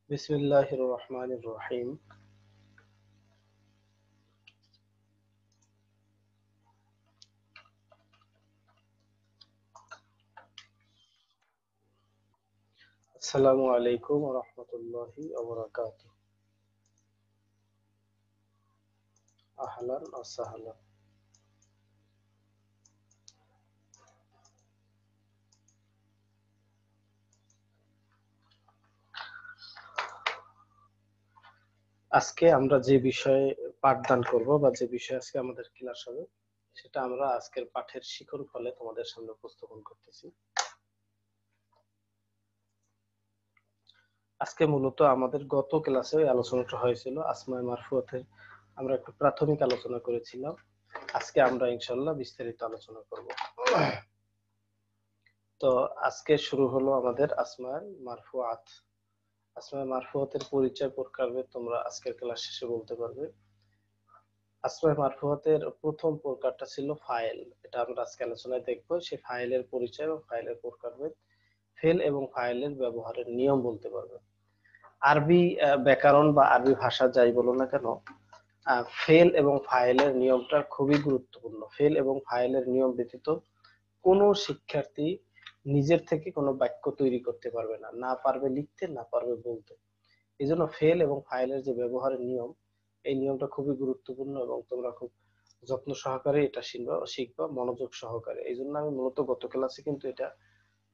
বিসমিল্লাহির রহমানির রহিম। আসসালামু আলাইকুম ওয়া রাহমাতুল্লাহি ওয়া বারাকাতুহু। আহলান ওয়া সাহলান। আজকে আমরা যে বিষয়ে পাঠদান করব বা যে বিষয়ে আজকে আমাদের ক্লাস হবে সেটা আমরা আজকের পাঠের শিখন ফলে তোমাদের সামনে উপস্থাপন করতেছি। আজকে মূলত আমাদের গত ক্লাসে ওই আলোচনাটা হয়েছিল আসমায়ে মারফুয়াতের, আমরা একটু প্রাথমিক আলোচনা করেছিলাম। আজকে আমরা ইনশাআল্লাহ বিস্তারিত আলোচনা করব। তো আজকে শুরু হলো আমাদের আসমায়ে মারফুয়াত। আসমায়ে মারফুয়াতের পরিচয় প্রকারভেদ তোমরা আজকের ক্লাস শেষে বলতে পারবে। আসমায়ে মারফুয়াতের প্রথম প্রকারটা ছিল ফাইল। এটা আমরা আজকে আলোচনায় দেখব। সেই ফাইলের পরিচয় এবং ফাইলের প্রকারভেদ, ফেল এবং ফাইলের ব্যবহারের নিয়ম বলতে পারবে। আরবি ব্যাকরণ বা আরবি ভাষা যাই বলো না কেন, ফেল এবং ফাইলের নিয়মটা খুবই গুরুত্বপূর্ণ। ফেল এবং ফাইলের নিয়ম ব্যতীত কোনো শিক্ষার্থী নিজের থেকে কোনো বাক্য তৈরি করতে পারবে না, না পারবে লিখতে, না পারবে বলতে। এই জন্য ফেল এবং ফাইলের যে ব্যবহারের নিয়ম, এই নিয়মটা খুবই গুরুত্বপূর্ণ এবং তোমরা খুব যত্ন সহকারে এটা শিখবা মনোযোগ সহকারে। এই জন্য আমি মূলত গত ক্লাসে কিন্তু এটা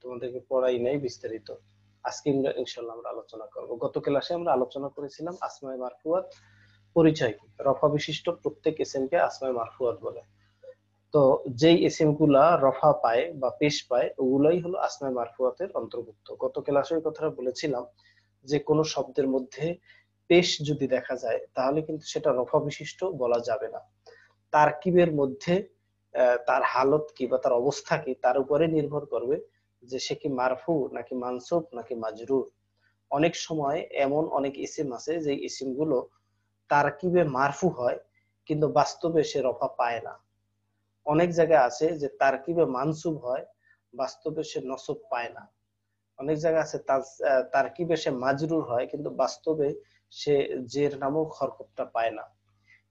তোমাদেরকে পড়াই নাই বিস্তারিত। আজকে ইনশাল্লাহ আমরা আলোচনা করব। গত ক্লাসে আমরা আলোচনা করেছিলাম আসমায়ে মারফুয়াত পরিচয় কি, রফা বিশিষ্ট প্রত্যেক ইসিমকে আসমায়ে মারফুয়াত বলে। তো যেই ইসিম গুলা রফা পায় বা পেশ পায় ওগুলাই হলো আসমায়ে মারফুয়াতের অন্তর্ভুক্ত। গত ক্লাসে এই কথাটা বলেছিলাম যে কোনো শব্দের মধ্যে পেশ যদি দেখা যায় তাহলে কিন্তু সেটা রফা বিশিষ্ট বলা যাবে না। তারকিবের মধ্যে তার হালত কি বা তার অবস্থা কি তার উপরে নির্ভর করবে যে সে কি মারফু নাকি মানসুব নাকি মাজরুর। অনেক সময় এমন অনেক ইসিম আছে যে ইসিম গুলো তারকিবে মারফু হয় কিন্তু বাস্তবে সে রফা পায় না। অনেক জায়গায় আছে যে তারকিবে মানসুব হয়, বাস্তবে সে নসব পায় না। অনেক জায়গা আছে তারকিবে সে মাজরুর হয় কিন্তু বাস্তবে সে জের নামক হরকতটা পায় না।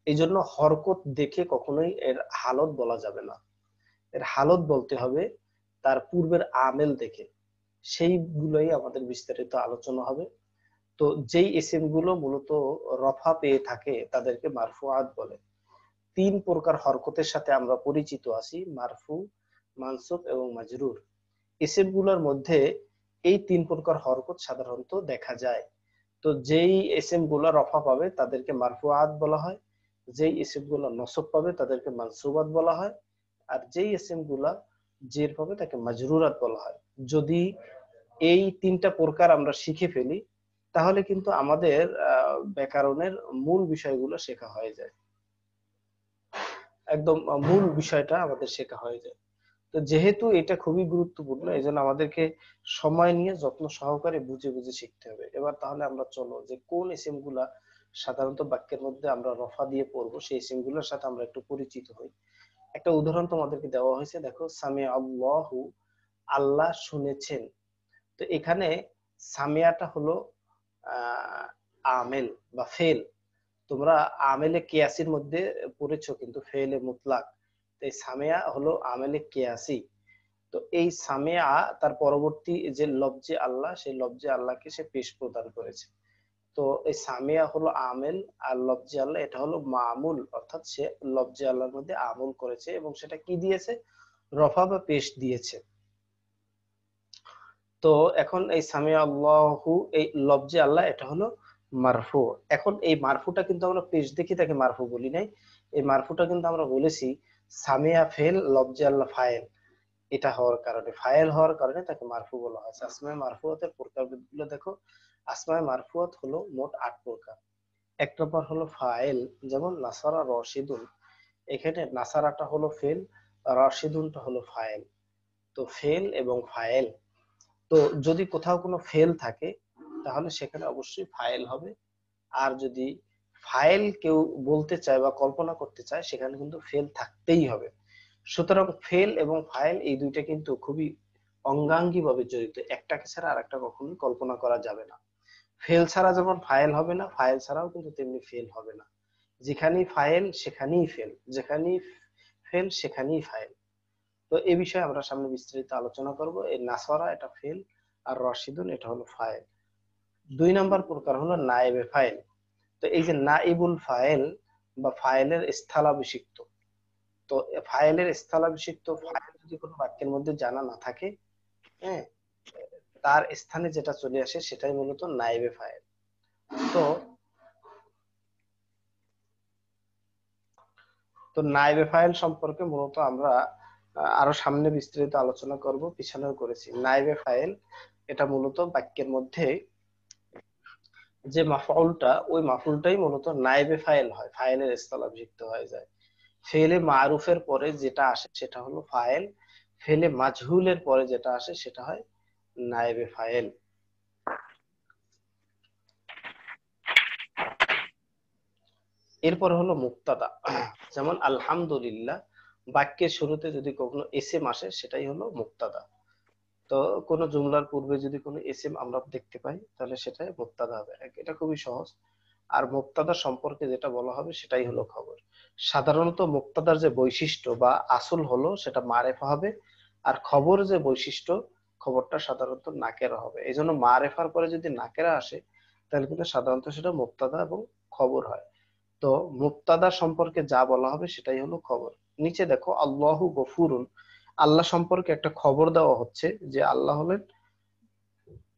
এই জন্য হরকত দেখে কখনোই এর হালত বলা যাবে না। এর হালত বলতে হবে তার পূর্বের আমেল দেখে। সেইগুলোই আমাদের বিস্তারিত আলোচনা হবে। তো যেই ইসিম গুলো মূলত রফা পেয়ে থাকে তাদেরকে মারফুআত বলে। তিন প্রকার হরকতের সাথে আমরা পরিচিত আছি, মারফু, মানসুব এবং মাজরুর। ইসিম গুলোর মধ্যে এই তিন প্রকার হরকত সাধারণত দেখা যায়। তো যেই ইসিম গুলো রফা পাবে তাদেরকে মারফুআত বলা হয়, যেই ইসিম গুলো নসব পাবে তাদেরকে মানসুবাত বলা হয়, আর যেই ইসিম গুলা জের পাবে তাকে মাজরুরাত বলা হয়। যদি এই তিনটা প্রকার আমরা শিখে ফেলি তাহলে কিন্তু আমাদের ব্যাকরণের মূল বিষয়গুলো শেখা হয়ে যায়। একদম মূল বিষয়টা আমাদের শেখা হয়ে যায়। তো যেহেতু এটা খুবই গুরুত্বপূর্ণ এই জন্য আমাদেরকে সময় নিয়ে যত্ন সহকারে বুঝে বুঝে শিখতে হবে। এবার তাহলে আমরা চলো যে কোন ইসিম গুলা সাধারণত বাক্যের মধ্যে আমরা রফা দিয়ে পড়বো সেই ইসিম গুলোর সাথে আমরা একটু পরিচিত হই। একটা উদাহরণ তোমাদেরকে দেওয়া হয়েছে, দেখো সামি আল্লাহু, আল্লাহ শুনেছেন। তো এখানে সামিয়াটা হলো আহ আমেল বা ফেল। তোমরা আমেলে কিয়াসির মধ্যে পড়েছো কিন্তু ফেলে মুতলাক। এই সামিয়া হলো আমেলে কিয়াসি। তো এই সামিয়া তার পরবর্তী যে লফজে আল্লাহ, সেই লফজে আল্লাহকে সে পেশ প্রদান করেছে। তো এই সামিয়া হলো আমেল, আর লফজে আল্লাহ এটা হলো মামুল, অর্থাৎ সে লফজে আল্লাহর মধ্যে আমল করেছে এবং সেটা কি দিয়েছে, রফা বা পেশ দিয়েছে। তো এখন এই সামিয়া আল্লাহু, এই লফজে আল্লাহ এটা হলো মারফু। এখন এই মারফুটা কিন্তু আমরা পেশ দেখি তাকে মারফু বলি নাই। এই মারফুটা কিন্তু আমরা বলেছি সামিয়া ফেল লফজে আল্লাহ ফাইল, এটা হওয়ার কারণে, ফাইল হওয়ার কারণে তাকে মারফু বলা হয়েছে। আসমায়ে মারফুয়াতের প্রকারগুলো দেখো। আসমায়ে মারফুয়াত হলো মোট ৮ প্রকার। এক নম্বর হলো ফাইল, যেমন নাসারা রশিদুন। এখানে নাসারাটা হলো ফেল, রশিদুনটা হলো ফাইল। তো ফেল এবং ফাইল, তো যদি কোথাও কোনো ফেল থাকে তাহলে সেখানে অবশ্যই ফাইল হবে। আর যদি ফাইল কেউ বলতে চায় বা কল্পনা করতে চায় সেখানে কিন্তু ফেল থাকতেই হবে। সুতরাং ফেল এবং ফাইল এই দুইটা কিন্তু খুবই অঙ্গাঙ্গী ভাবে জড়িত, একটাকে ছাড়া আর একটা কখনোই কল্পনা করা যাবে না। ফেল ছাড়া যেমন ফাইল হবে না, ফাইল ছাড়াও কিন্তু তেমনি ফেল হবে না। যেখানেই ফাইল সেখানেই ফেল, যেখানেই ফেল সেখানেই ফাইল। তো এই বিষয়ে আমরা সামনে বিস্তারিত আলোচনা করব। এই নাসরা এটা ফেল, আর রশিদুন এটা হলো ফাইল। 2 নম্বর প্রকার হলো নায়েবে ফাইল। তো এই যে নাইবুল ফাইল বা ফাইলের স্থলাভিষিক্ত, তো ফাইলের স্থলাভিষিক্ত ফাইল যদি কোনো বাক্যের মধ্যে জানা না থাকে, হ্যাঁ, তার স্থানে যেটা চলে আসে সেটাই মূলত নাইবে ফাইল। তো তো নাইবে ফাইল সম্পর্কে মূলত আমরা আরো সামনে বিস্তারিত আলোচনা করব, পিছনেও করেছি। নাইবে ফাইল এটা মূলত বাক্যের মধ্যে যে মাফউলটা, ওই মাফউলটাই মূলত নাইবে ফাইল হয়, ফাইলের স্থলাভিষিক্ত হয়ে যায়। ফেলে মারুফের পরে যেটা আসে সেটা হলো ফাইল, ফেলে মাজহুলের পরে যেটা আসে সেটা হয় নায়েবে ফাইল। এরপরে হলো মুক্তাদা। যেমন আলহামদুলিল্লাহ, বাক্যের শুরুতে যদি কোনো এসএম আসে সেটাই হলো মুক্তাদা। তো কোনো জুমলার পূর্বে যদি কোনো এসএম আমরা দেখতে পাই তাহলে সেটাই মুক্তাদা হবে। এটা খুবই সহজ। আর মুক্তাদা সম্পর্কে যেটা বলা হবে সেটাই হলো খবর। সাধারণত মুক্তাদার যে বৈশিষ্ট্য বা আসল হলো সেটা মারেফা হবে, আর খবর যে বৈশিষ্ট্য, খবরটা সাধারণত নাকেরা হবে। এই জন্য মারেফার পরে যদি নাকেরা আসে তাহলে কিন্তু সাধারণত সেটা মুক্তাদা এবং খবর হয়। তো মুক্তাদা সম্পর্কে যা বলা হবে সেটাই হলো খবর। নিচে দেখো আল্লাহু গফুরুন, আল্লাহ সম্পর্কে একটা খবর দেওয়া হচ্ছে যে আল্লাহ হলেন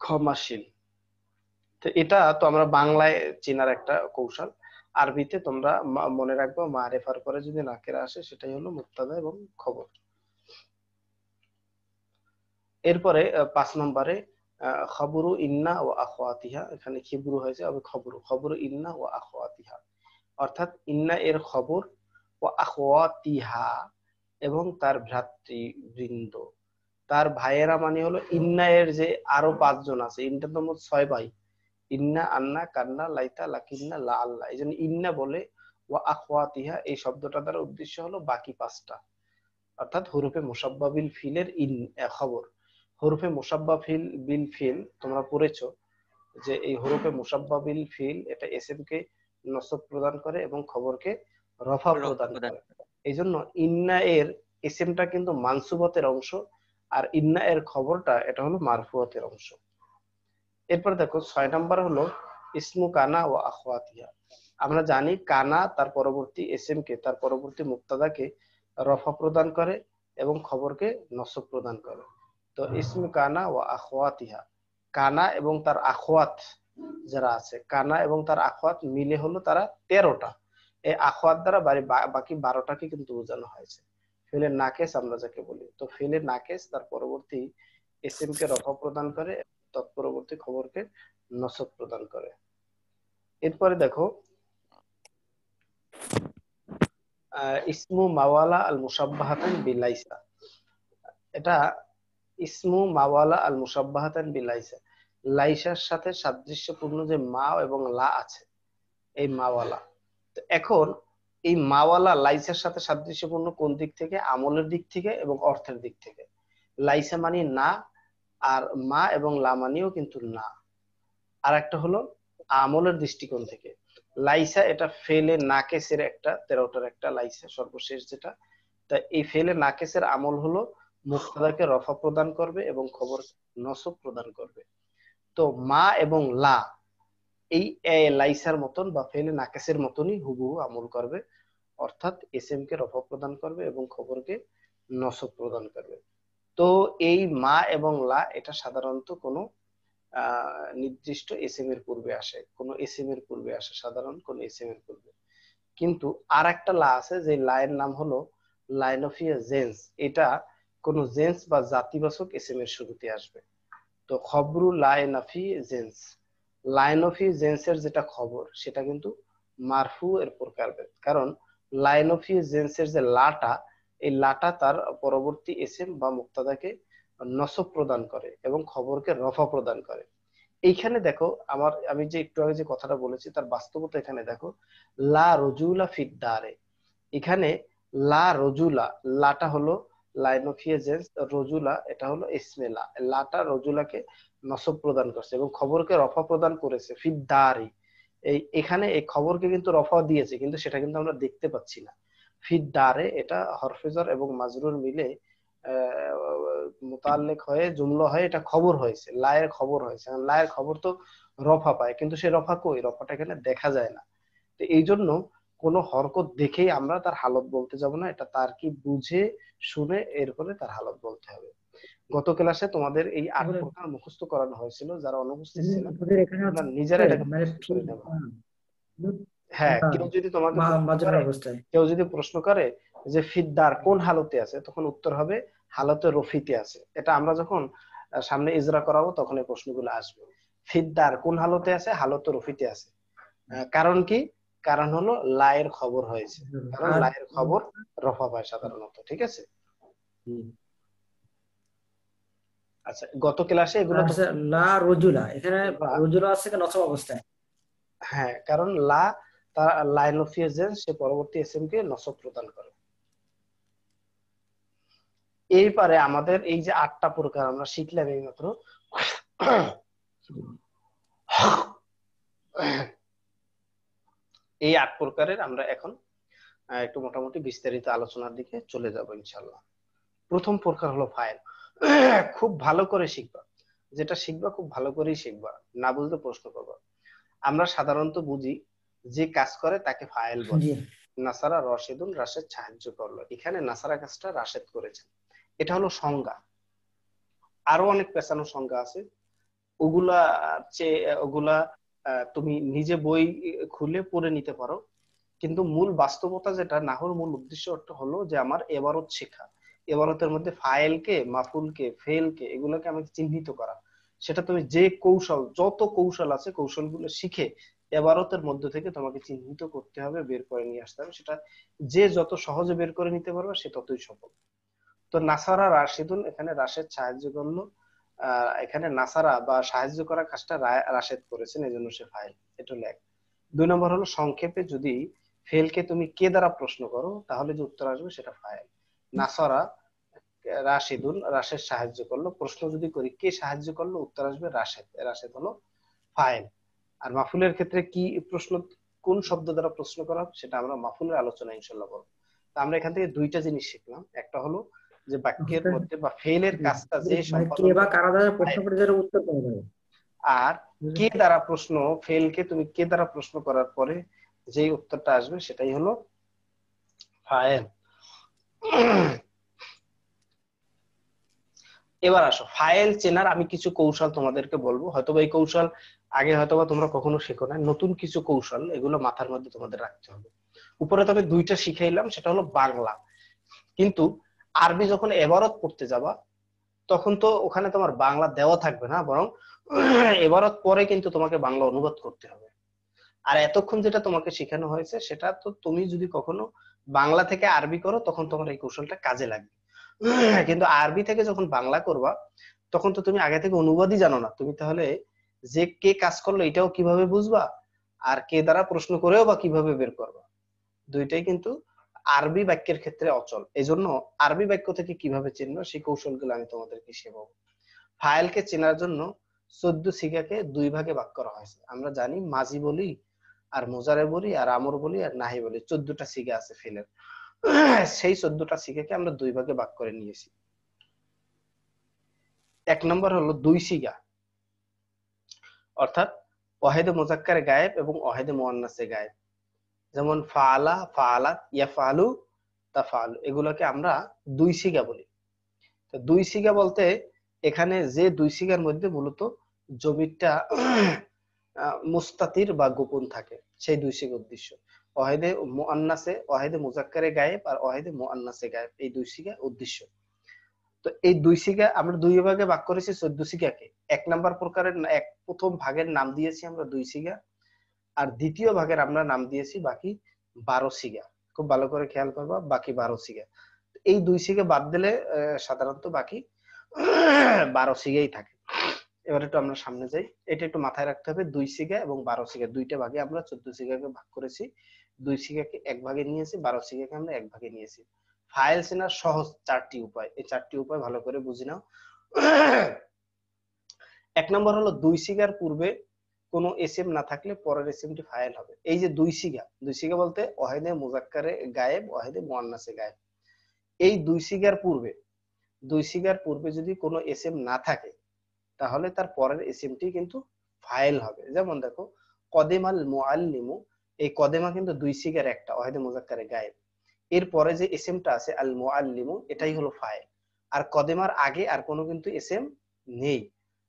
ক্ষমাশীল। তো এটা তো আমরা বাংলায় চেনার একটা কৌশল। আরবিতে তোমরা মনে রাখবো মারেফার পরে যদি নাকেরা আসে সেটাই হলো মুক্তাদা এবং খবর। এরপরে 5 নম্বরে খবরু ইন্না ও আখওয়াতিহা, এখানে খিবরু হয়েছে, আবার খবরু, খবরু ইন্না ও আখওয়াতিহা, অর্থাৎ ইন্না এর খবর, ও আখওয়াতিহা এবং তার ভ্রাতৃবৃন্দ, তার ভাইয়েরা, মানে হলো ইন্না এর যে আরো 5 জন আছে, ইন্না তো মোট 6 ভাই, ইন্না, আন্না, কান্না, লাইতা, লাকিন্না, লা আল্লাহ, এই জন্য ইন্না বলে। ওয়া আখওয়াতিহা এই শব্দটা দ্বারা উদ্দেশ্য হলো বাকি 5টা, অর্থাৎ হরফে মুসাব্বা বিল ফিলের খবর। হরফে মুসাব্বা বিল ফিল তোমরা পড়েছো যে এই হরফে মুসাব্বা বিল ফিল এটা এসএম কে নসব প্রদান করে এবং খবরকে রফা প্রদান প্রদান। করে। এই জন্য ইন্না এর এসএমটা কিন্তু মানসুবতের অংশ, আর ইন্না এর খবরটা এটা হলো মারফুয়াতের অংশ। এরপর দেখো 6 নম্বর হলো ইসমু কানা ও আখওয়াতিহা। আমরা জানি কানা তার পরবর্তী এসএম কে, তার পরবর্তী মুক্তাদাকে রফা প্রদান করে এবং খবরকে নসব প্রদান করে। তো ইসমু কানা ও আখওয়াতিহা, কানা এবং তার আখওয়াত যারা আছে, কানা এবং তার আখওয়াত মিলে হলো তারা 13টা। এই আখওয়াত দ্বারা বাকি 12টাকে কিন্তু বোঝানো হয়েছে। ফেলে নাকেস আমরা যাকে বলি, তো ফেলে নাকেস তার পরবর্তী এসএম কে রফা প্রদান করে, তৎপরবর্তী খবরকে নসব প্রদান করে। এরপরে দেখো ইসমু মাওয়ালা আল মুসাব্বাহাতান বিলাইসা, এটা ইসমু মাওয়ালা আল মুসাব্বাহাতান বিলাইসা, লাইসার সাথে সাদৃশ্যপূর্ণ যে মা এবং লা আছে, এই মাওয়ালা। তো এখন এই মাওয়ালা লাইসার সাথে সাদৃশ্যপূর্ণ কোন দিক থেকে? আমলের দিক থেকে এবং অর্থের দিক থেকে। লাইসা মানে না, আর মা এবং লা মানেও কিন্তু না। আর একটা হলো আমলের দৃষ্টিকোণ থেকে। লাইসা এটা ফেলে নাকেসের একটা 13টার একটা লাইসা সর্বশেষ যেটা। তা এই ফেলে নাকেসের আমল হলো মুক্তাদাকে রফা প্রদান করবে এবং খবর নসব প্রদান করবে। তো মা এবং লা এই লাইসার মতন বা ফেলে নাকেসের মতনই হুবহু আমল করবে, অর্থাৎ এসএম কে রফা প্রদান করবে এবং খবরকে নসব প্রদান করবে। তো এই মা এবং লা এটা সাধারণত কোনো নির্দিষ্ট এসএম এর পূর্বে আসে, কোন এসএম এর পূর্বে আসে, সাধারণ কোন এসএম এর পূর্বে। কিন্তু আর একটা লা আছে যে লায়ের নাম হলো লাইন অফ জেন্স, এটা কোন জেন্স বা জাতিবাচক এসএম এর শুরুতে আসবে। তো খবরু line of gens, line of gens এর যেটা খবর সেটা কিন্তু মারফু এর প্রকারভেদ, কারণ লাইন অফ জেন্স এর যে লাটা, এই লাটা তার পরবর্তী এসএম বা মুক্তাদাকে নসব প্রদান করে এবং খবরকে রফা প্রদান করে। এইখানে দেখো আমি যে একটু আগে যে কথাটা বলেছি তার বাস্তবতা এখানে দেখো, লা রজুলা ফিদ দারে, এখানে লা রজুলা, লাটা হলো লাইনোফিয়েজেন্স রজুলা, এটা হলো ইসমে লা, লাটা রজুলাকে নসব প্রদান করছে এবং খবরকে রফা প্রদান করেছে ফিদ্দারি। এখানে এই খবরকে কিন্তু রফা দিয়েছে, কিন্তু সেটা কিন্তু আমরা দেখতে পাচ্ছি না। ফিদ্দারে এটা হরফেজর এবং মাজরুর মিলে মুতাল্লিক হয়ে জুমলা হয়ে এটা খবর হয়েছে, লায়ের খবর হয়েছে। লায়ের খবর তো রফা পায়, কিন্তু সে রফা কই, রফাটা এখানে দেখা যায় না। তো এই জন্য কোনো হরকত দেখেই আমরা তার হালত বলতে যাব না, এটা তার কি বুঝে শুনে এরপরে তার হালত বলতে হবে। গত ক্লাসে তোমাদের এই 8 তাহলে প্রকার মুখস্থ করানো হয়েছিল, যারা অনুপস্থিত ছিল তোদের এখানে তোমরা হচ্ছে নিজেরা এটাকে মানে মুখস্থ করে নেবা। দুধ, হ্যাঁ, কেউ যদি তোমাকে প্রশ্ন মাজরের করে, অবস্থায়। কেউ যদি প্রশ্ন করে যে ফিদ্দার কোন হালতে আছে, তখন উত্তর হবে হালতে রফিতে আছে। এটা আমরা যখন সামনে ইজরা করাবো তখন এই প্রশ্নগুলো আসবে। ফিদ্দার কোন হালতে আছে, হালতে রফিতে আছে। কারণ কি, কারণ হলো লায়ের খবর হয়েছে, কারণ আর লায়ের খবর রফা পায় সাধারণত। ঠিক আছে। আচ্ছা, গত ক্লাসে এগুলো তো আছে লা রজুলা, এখানে তোমরা, রজুলা আছে কি নসব অবস্থায়? হ্যাঁ, কারণ লা তার লাইনোফিয়েজেন্স, সে পরবর্তী এসএম কে নসব প্রদান করে। এইবারে আমাদের এই যে 8টা প্রকার আমরা শিখলাম এইমাত্র, এই 8 প্রকারের আমরা এখন একটু মোটামুটি বিস্তারিত আলোচনার দিকে চলে যাব ইনশাল্লাহ। প্রথম প্রকার হলো ফাইল। খুব ভালো করে শিখবা, যেটা শিখবা খুব ভালো করেই শিখবা, না বুঝলে প্রশ্ন করবা। আমরা সাধারণত বুঝি যে কাজ করে তাকে ফাইল বলে। জি। নাসারা রশেদুন, রাশেদ সাহায্য করলো, এখানে নাসারা কাজটা রাশেদ করেছেন, এটা হলো সংজ্ঞা। আরো অনেক পেছানো সংজ্ঞা আছে, ওগুলা ওগুলা তুমি নিজে বই খুলে পড়ে নিতে পারো। কিন্তু মূল বাস্তবতা যেটা, নাহর মূল উদ্দেশ্য হলো যে আমার এবারত শেখা, এবারতের মধ্যে ফাইলকে, মাফুলকে, ফেলকে, এগুলোকে আমাকে চিহ্নিত করা। সেটা তুমি যে কৌশল, যত কৌশল আছে কৌশলগুলো শিখে এবারতের মধ্যে থেকে তোমাকে চিহ্নিত করতে হবে, বের করে নিয়ে আসতে হবে। সেটা যে যত সহজে বের করে নিতে পারবে সে ততই সফল। তো নাসারা রাশিদুন, এখানে রাশেদ সাহায্য করলো। এখানে নাসারা বা সাহায্য করা কাজটা রাশেদ করেছেন, এই জন্য সে ফাইল। এটা হলো এক। 2 নম্বর হলো সংক্ষেপে যদি ফেলকে তুমি কে দ্বারা প্রশ্ন করো, তাহলে যে উত্তর আসবে সেটা ফাইল। নাসারা রাশিদুন, রাশেদ সাহায্য করলো, প্রশ্ন যদি করি কে সাহায্য করলো, উত্তর আসবে রাশেদ, রাশেদ হলো ফাইল। আর মাফুলের ক্ষেত্রে কি প্রশ্ন, কোন শব্দ দ্বারা প্রশ্ন করা হবে, সেটা আমরা মাফুলের আলোচনা ইনশাল্লাহ বলবো। তা আমরা এখান থেকে 2টা জিনিস শিখলাম, একটা হলো যে বাক্যের মধ্যে বা ফেলের কাজটা যে মানে কে সম্পাদন বা করে কারা দ্বারা প্রশ্ন ফাইল। করে যারা উত্তর পাওয়া যাবে। আর কে দ্বারা প্রশ্ন, ফেলকে তুমি কে দ্বারা প্রশ্ন করার পরে যেই উত্তরটা আসবে সেটাই হলো ফাইল। এবার আসো ফাইল চেনার আমি কিছু কৌশল তোমাদেরকে বলবো, হয়তোবা এই কৌশল আগে হয়তোবা তোমরা কখনো শেখো না, নতুন কিছু কৌশল, এগুলো মাথার মধ্যে তোমাদের রাখতে হবে। উপরে তবে 2টা শিখাইলাম, সেটা হলো বাংলা। কিন্তু আরবি যখন এবারত পড়তে যাবা, তখন তো ওখানে তোমার বাংলা দেওয়া থাকবে না, বরং এবারত পরে কিন্তু তোমাকে বাংলা অনুবাদ করতে হবে। আর এতক্ষণ যেটা তোমাকে শেখানো হয়েছে সেটা তো তুমি যদি কখনো বাংলা থেকে আরবি করো তখন তোমার এই কৌশলটা কাজে লাগবে। কিন্তু আরবি থেকে যখন বাংলা করবা, তখন তো তুমি আগে থেকে অনুবাদই জানো না, তুমি তাহলে যে কে কাজ করলো এটাও কিভাবে বুঝবা, আর কে দ্বারা প্রশ্ন করেও বা কিভাবে বের করবা। দুইটাই কিন্তু আরবি বাক্যের ক্ষেত্রে অচল। এজন্য আরবি বাক্য থেকে কিভাবে চিনবো সেই কৌশলগুলো আমি তোমাদেরকে শেখাবো। ফাইলকে চেনার জন্য 14 সিগাকে 2 ভাগে ভাগ করা হয়েছে। আমরা জানি মাজি বলি, আর মোজারে বলি, আর আমর বলি, আর নাহি বলি, 14টা সিগা আছে ফেলের। সেই 14টা সিগাকে আমরা 2 ভাগে ভাগ করে নিয়েছি। 1 নম্বর হলো 2 সিগা, অর্থাৎ ওয়াহেদে মুজাক্কারে গায়েব এবং ওয়াহেদে মুআন্নাসে গায়েব। যেমন ফাআলা, ফাআলাত, ইয়াফআলু, তাফআলু, এগুলোকে আমরা 2 সিগা বলি। তো 2 সিগা বলতে এখানে যে 2 সিগার মধ্যে মূলত জমিরটা মুস্তাতির বা গোপন থাকে, সেই 2 সিগা উদ্দেশ্য। ওয়াহেদে মুআন্নাসে, ওয়াহেদে মুজাক্কারে গায়েব আর ওয়াহেদে মুআন্নাসে গায়েব, এই 2 সিগা উদ্দেশ্য। তো এই 2 সিগা আমরা 2 ভাগে ভাগ করেছি 14 সিগাকে। 1 নাম্বার প্রকারের প্রথম ভাগের নাম দিয়েছি আমরা 2 সিগা, আর দ্বিতীয় ভাগের আমরা নাম দিয়েছি বাকি 12 সিগা। খুব ভালো করে খেয়াল করবা, বাকি 12 সিগা। এই 2 সিগা বাদ দিলে সাধারণত বাকি 12 সিগাই থাকে। এবার একটু আমরা সামনে যাই, এটা একটু মাথায় রাখতে হবে, 2 সিগা এবং 12 সিগা, 2টা ভাগে আমরা 14 সিগাকে ভাগ করেছি। 2 সিগাকে 1 ভাগে নিয়েছি, 12 সিগাকে আমরা 1 ভাগে নিয়েছি। ফাইল চেনার সহজ 4টি উপায়, এই 4টি উপায় ভালো করে বুঝে নাও। এক নম্বর হলো দুই সিগার পূর্বে কোনো এসএম না থাকলে পরের এসএমটি ফাইল হবে। এই যে দুই সিগা বলতে ওয়াহিদে মুজাক্কারে গায়েব, ওয়াহিদে মুআন্নাসে গায়েব। এই দুই সিগার পূর্বে যদি কোনো এসএম না থাকে তাহলে তার পরের এসএমটি কিন্তু ফাইল হবে। যেমন দেখো কদেমাল মুআল্লিমু, এই কদেমা কিন্তু দুই সিগার একটা, ওয়াহিদে মুজাক্কারে গায়েব। এরপরে যে এসএমটা আছে আল মুআল্লিমু, এটাই হলো ফাইল। আর কদেমার আগে আর কোনো কিন্তু এসএম নেই।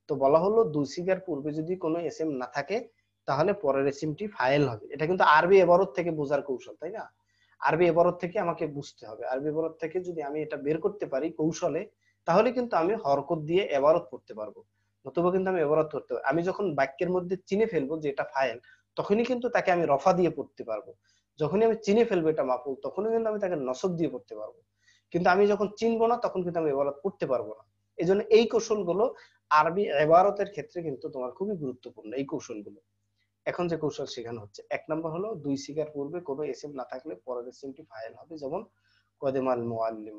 তো বলা হলো দুই সিগার পূর্বে যদি কোনো এসএম না থাকে তাহলে পরের এসএমটি ফাইল হবে। এটা কিন্তু আরবি ইবারত থেকে বোঝার কৌশল, তাই না? আরবি ইবারত থেকে আমাকে বুঝতে হবে। আরবি ইবারত থেকে যদি আমি এটা বের করতে পারি কৌশলে, তাহলে কিন্তু আমি হরকত দিয়ে ইবারত পড়তে পারবো। নতুবা কিন্তু আমি ইবারত করতে পারবো। আমি যখন বাক্যের মধ্যে চিনে ফেলবো যে এটা ফাইল, তখনই কিন্তু তাকে আমি রফা দিয়ে পড়তে পারবো। যখনই আমি চিনে ফেলবো এটা মাফউল, তখনই কিন্তু আমি তাকে নসব দিয়ে পড়তে পারবো। কিন্তু আমি যখন চিনবো না তখন কিন্তু আমি ইবারত পড়তে পারবো না। এজন্য এই কৌশলগুলো আরবি ইবারতের ক্ষেত্রে কিন্তু তোমার খুবই গুরুত্বপূর্ণ, এই কৌশলগুলো। এখন যে কৌশল শেখানো হচ্ছে, এক নম্বর হলো দুই সিগার পূর্বে কোনো এসএম না থাকলে পরের এসএমটি ফাইল হবে, যেমন কদেমাল মুআল্লিম।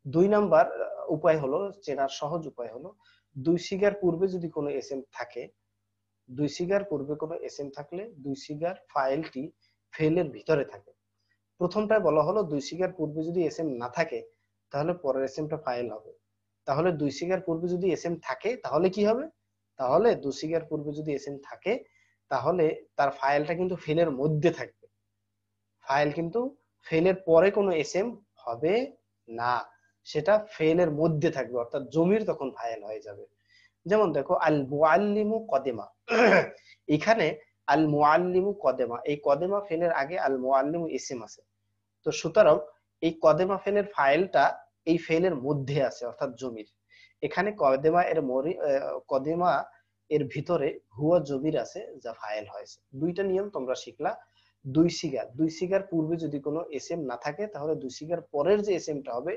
দুই নাম্বার উপায় হলো, চেনার সহজ উপায় হলো, দুই সিগার পূর্বে যদি কোনো এসএম থাকে, দুই সিগার পূর্বে কোনো এসএম থাকলে দুই সিগার ফাইলটি ফেলের ভিতরে থাকে। প্রথমটায় বলা হলো দুই সিগার পূর্বে যদি এসএম না থাকে তাহলে পরের এসএমটা ফাইল হবে। তাহলে দুই সিগার পূর্বে যদি এসএম থাকে তাহলে কি হবে? তাহলে দুই সিগার পূর্বে যদি এসএম থাকে তাহলে তার ফাইলটা কিন্তু ফেলের মধ্যে থাকবে। ফাইল কিন্তু ফেলের পরে কোনো এসএম হবে না, সেটা ফেলের মধ্যে থাকবে, অর্থাৎ জমির তখন ফাইল হয়ে যাবে। যেমন দেখো আল মুআল্লিমু কদেমা, এখানে আল মুআল্লিমু কদেমা, এই কদেমা ফেলের আগে আল মুআল্লিমু এসএম আছে। তো সুতরাং এই কদেমা ফেলের ফাইলটা এই ফেলের মধ্যে আছে, অর্থাৎ জমির। এখানে কদেমা এর ভিতরে হুয়া জমির আছে, যা ফাইল হয়েছে। দুইটা নিয়ম তোমরা শিখলা। দুই সিগার পূর্বে যদি কোনো এসএম না থাকে তাহলে দুই সিগার পরের যে এসএমটা হবে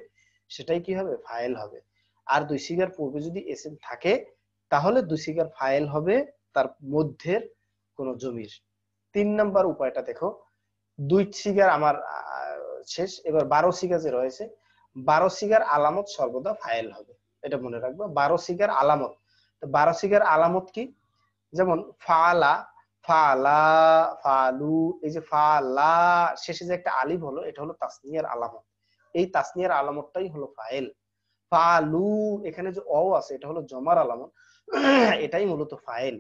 সেটাই কি হবে? ফাইল হবে। আর দুই সিগার পূর্বে যদি এসএম থাকে তাহলে দুই সিগার ফাইল হবে তার মধ্যের কোন জমির। তিন নাম্বার উপায়টা দেখো, দুই সিগার আমার শেষ, এবার 12 সিগা যে রয়েছে, 12 সিগার আলামত সর্বদা ফাইল হবে, এটা মনে রাখবা। 12 সিগার আলামত, তো 12 সিগার আলামত কি? যেমন ফালা, ফালা, ফালু, এই যে ফালা শেষে যে একটা আলিফ হলো, এটা হলো তাসনিয়ার আলামত। এই তাসনিয়ার আলামতটাই হলো ফাইল। ফালু, এখানে যে অ আছে এটা হলো জমার আলামত, এটাই মূলত ফাইল।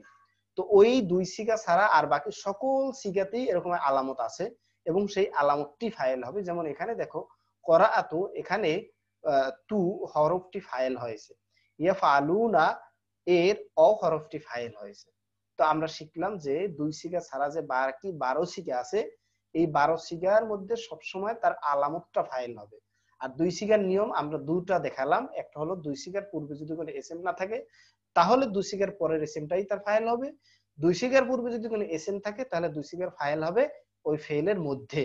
তো ওই দুই সিগা ছাড়া আর বাকি সকল সিগাতেই এরকম আলামত আছে এবং সেই আলামতটি ফাইল হবে। যেমন এখানে দেখো করাআতু, এখানে তু হরফটি ফাইল হয়েছে, ইয়াফআলুনা এর অ হরফটি ফাইল হয়েছে। তো আমরা শিখলাম যে দুই সিগা ছাড়া যে বাকি 12 সিগা আছে, এই 12 সিগার মধ্যে সবসময় তার আলামতটা ফাইল হবে। আর দুই সিগার নিয়ম আমরা দুটা দেখালাম, একটা হলো দুই সিগার পূর্বে যদি কোনো এসএম না থাকে তাহলে দুই সিগার পরের এসএমটাই তার ফাইল হবে। দুই সিগার পূর্বে যদি কোনো এসএম থাকে তাহলে দুই সিগার ফাইল হবে ওই ফেলের মধ্যে।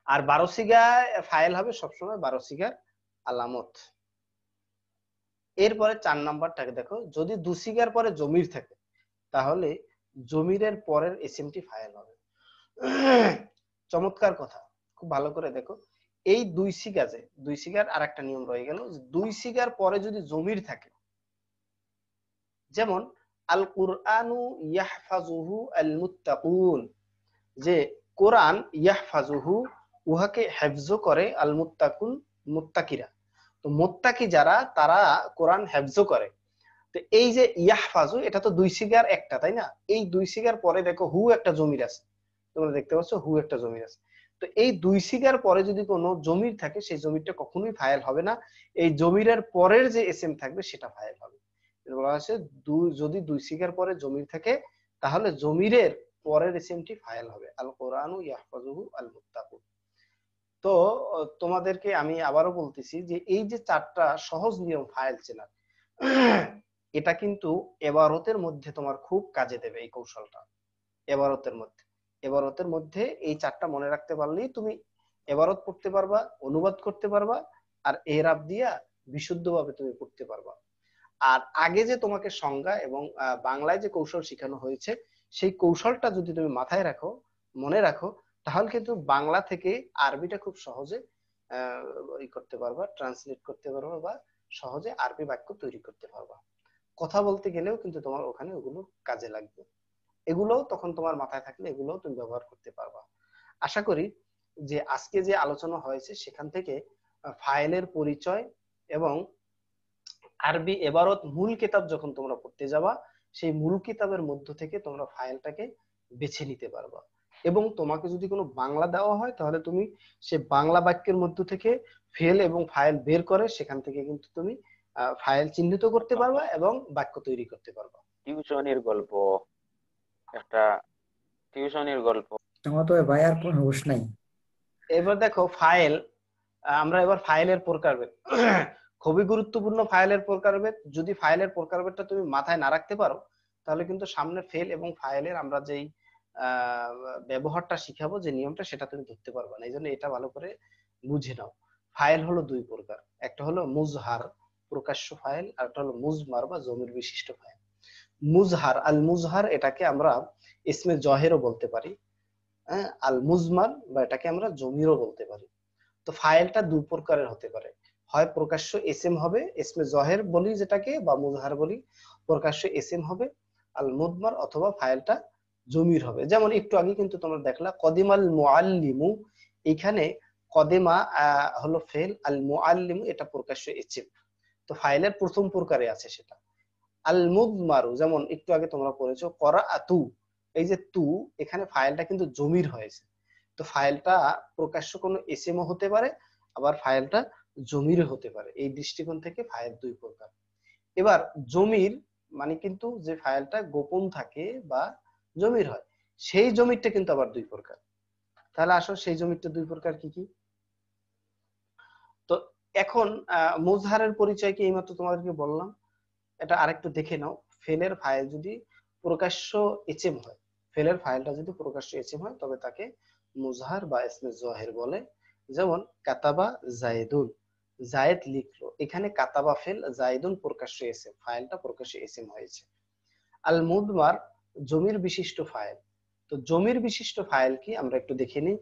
আর 12 সিগা ফাইল হবে সবসময় 12 সিগার আলামত। এরপরে 4 নাম্বারটাকে দেখো, যদি দুই সিগার পরে জমির থাকে তাহলে জমিরের পরের এসএমটি ফাইল হবে। চমৎকার কথা, খুব ভালো করে দেখো। এই দুই সিগার আর একটা নিয়ম রয়ে গেল, দুই সিগার পরে যদি জমির থাকে, যেমন আল কুরআনু ইয়াহফাজুহু আল মুত্তাকুন, যে কোরআন ইয়াহফাজুহু উহাকে হেফজ করে আল মুত্তাকুন মুত্তাকিরা, তো মুত্তাকি যারা তারা কোরআন হেফজ করে। তো এই যে ইয়াহফাজু, এটা তো দুই সিগার একটা, তাই না? এই দুই সিগার পরে দেখো হু একটা জমির আছে, তোমরা দেখতে পাচ্ছ হু একটা জমির আছে। তো এই দুই সিগার পরে যদি কোনো জমির থাকে সেই জমিরটা কখনোই ফাইল হবে না, এই জমিরের পরের যে এসএম থাকবে সেটা ফাইল হবে। বলা আছে যদি দুই সিগার পরে জমির থাকে তাহলে জমিরের পরের এসএমটি ফাইল হবে। আল কোরআনু ইয়াহফাজুহু আল মুত্তাকুন। তো তোমাদেরকে আমি আবারও বলতেছি যে এই যে 4টা সহজ নিয়ম ফাইল চেনার, এটা কিন্তু এবারতের মধ্যে তোমার খুব কাজে দেবে। এই কৌশলটা এবারতের মধ্যে এই 4টা মনে রাখতে পারলেই তুমি এবারত পড়তে পারবা, অনুবাদ করতে পারবা, আর এরাব দিয়া বিশুদ্ধভাবে তুমি পড়তে পারবা। আর আগে যে তোমাকে সংজ্ঞা এবং বাংলায় যে কৌশল শেখানো হয়েছে সেই কৌশলটা যদি তুমি মাথায় রাখো, মনে রাখো, তাহলে কিন্তু বাংলা থেকে আরবিটা খুব সহজে করতে পারবা, ট্রান্সলেট করতে পারবা, বা সহজে আরবি বাক্য তৈরি করতে পারবা। কথা বলতে গেলেও কিন্তু তোমার ওখানে ওগুলো কাজে লাগবে। এগুলোও তখন তোমার মাথায় থাকলে এগুলোও তুমি ব্যবহার করতে পারবা। আশা করি যে আজকে যে আলোচনা হয়েছে সেখান থেকে ফাইলের পরিচয় এবং আরবি এবারত মূল কিতাব যখন তোমরা পড়তে যাবা, সেই মূল কিতাবের মধ্য থেকে তোমরা ফাইলটাকে বেছে নিতে পারবা। এবং তোমাকে যদি কোনো বাংলা দেওয়া হয় তাহলে তুমি সে বাংলা বাক্যের মধ্য থেকে ফেল এবং ফাইল বের করে সেখান থেকে কিন্তু তুমি ফাইল চিহ্নিত করতে পারবা এবং বাক্য তৈরি করতে পারবা। টিউশনের গল্প, একটা টিউশনের গল্প। তোমার তো ভাই আর কোন হুঁশ নাই। এবার দেখো ফাইল, আমরা এবার ফাইলের প্রকারভেদ খুবই গুরুত্বপূর্ণ। ফাইলের প্রকারভেদ, যদি ফাইলের প্রকারভেদটা তুমি মাথায় না রাখতে পারো তাহলে কিন্তু সামনে ফেল এবং ফাইলের আমরা যেই আহ, ব্যবহারটা শিখাবো, যে নিয়মটা, সেটা তুমি ধরতে পারবে না। এই জন্য এটা ভালো করে বুঝে নাও। ফাইল হলো দুই প্রকার, একটা হলো মুজহার প্রকাশ্য ফাইল, আর একটা হলো মুজমার বা জমির বিশিষ্ট ফাইল। মুজহার, আল মুজহার এটাকে আমরা ইসমে জহেরও বলতে পারি, হ্যাঁ, আল মুজমার বা এটাকে আমরা জমিরও বলতে পারি। তো ফাইলটা দুই প্রকারের হতে পারে, হয় প্রকাশ্য এসএম হবে, ইসমে জহের বলি যেটাকে, বা মুজহার বলি, প্রকাশ্য এসএম হবে আল মুদমার, অথবা ফাইলটা জমির হবে। যেমন একটু আগে কিন্তু তোমরা দেখলা কদিমাল মুআল্লিমু, এখানে কদিমা হলো ফেল, আল মুআল্লিমু এটা প্রকাশ্য এসএম। তো ফাইলের প্রথম প্রকারে আছে সেটা। আল মুদমারু, যেমন একটু আগে তোমরা পড়েছো করাআতু, এই যে তু, এখানে ফাইলটা কিন্তু জমির হয়েছে। তো ফাইলটা প্রকাশ্য কোনো এসএমও হতে পারে, আবার ফাইলটা জমির হতে পারে। এই দৃষ্টিকোণ থেকে ফাইল দুই প্রকার। এবার জমির মানে কিন্তু যে ফাইলটা গোপন থাকে বা জমির হয়, সেই জমিরটা কিন্তু আবার দুই প্রকার। তাহলে আসো সেই জমিরটা দুই প্রকার কি কি। তো এখন মুজহারের পরিচয় কি এইমাত্র তোমাদেরকে বললাম, এটা আরেকটু দেখে নাও। ফেলের ফাইল যদি প্রকাশ্য এচএম হয়, ফেলের ফাইলটা যদি প্রকাশ্য এচএম হয় তবে তাকে মুজহার বা ইসমে জহের বলে। যেমন কাতাবা জায়েদুন, জায়েদ লিখলো, এখানে কাতাবা ফেল, জায়েদুন প্রকাশ্য এসএম, ফাইলটা প্রকাশ্য এসএম হয়েছে। আল মুদমার জমির বিশিষ্ট ফাইল। তো জমির বিশিষ্ট ফাইল কি আমরা একটু দেখে নিই।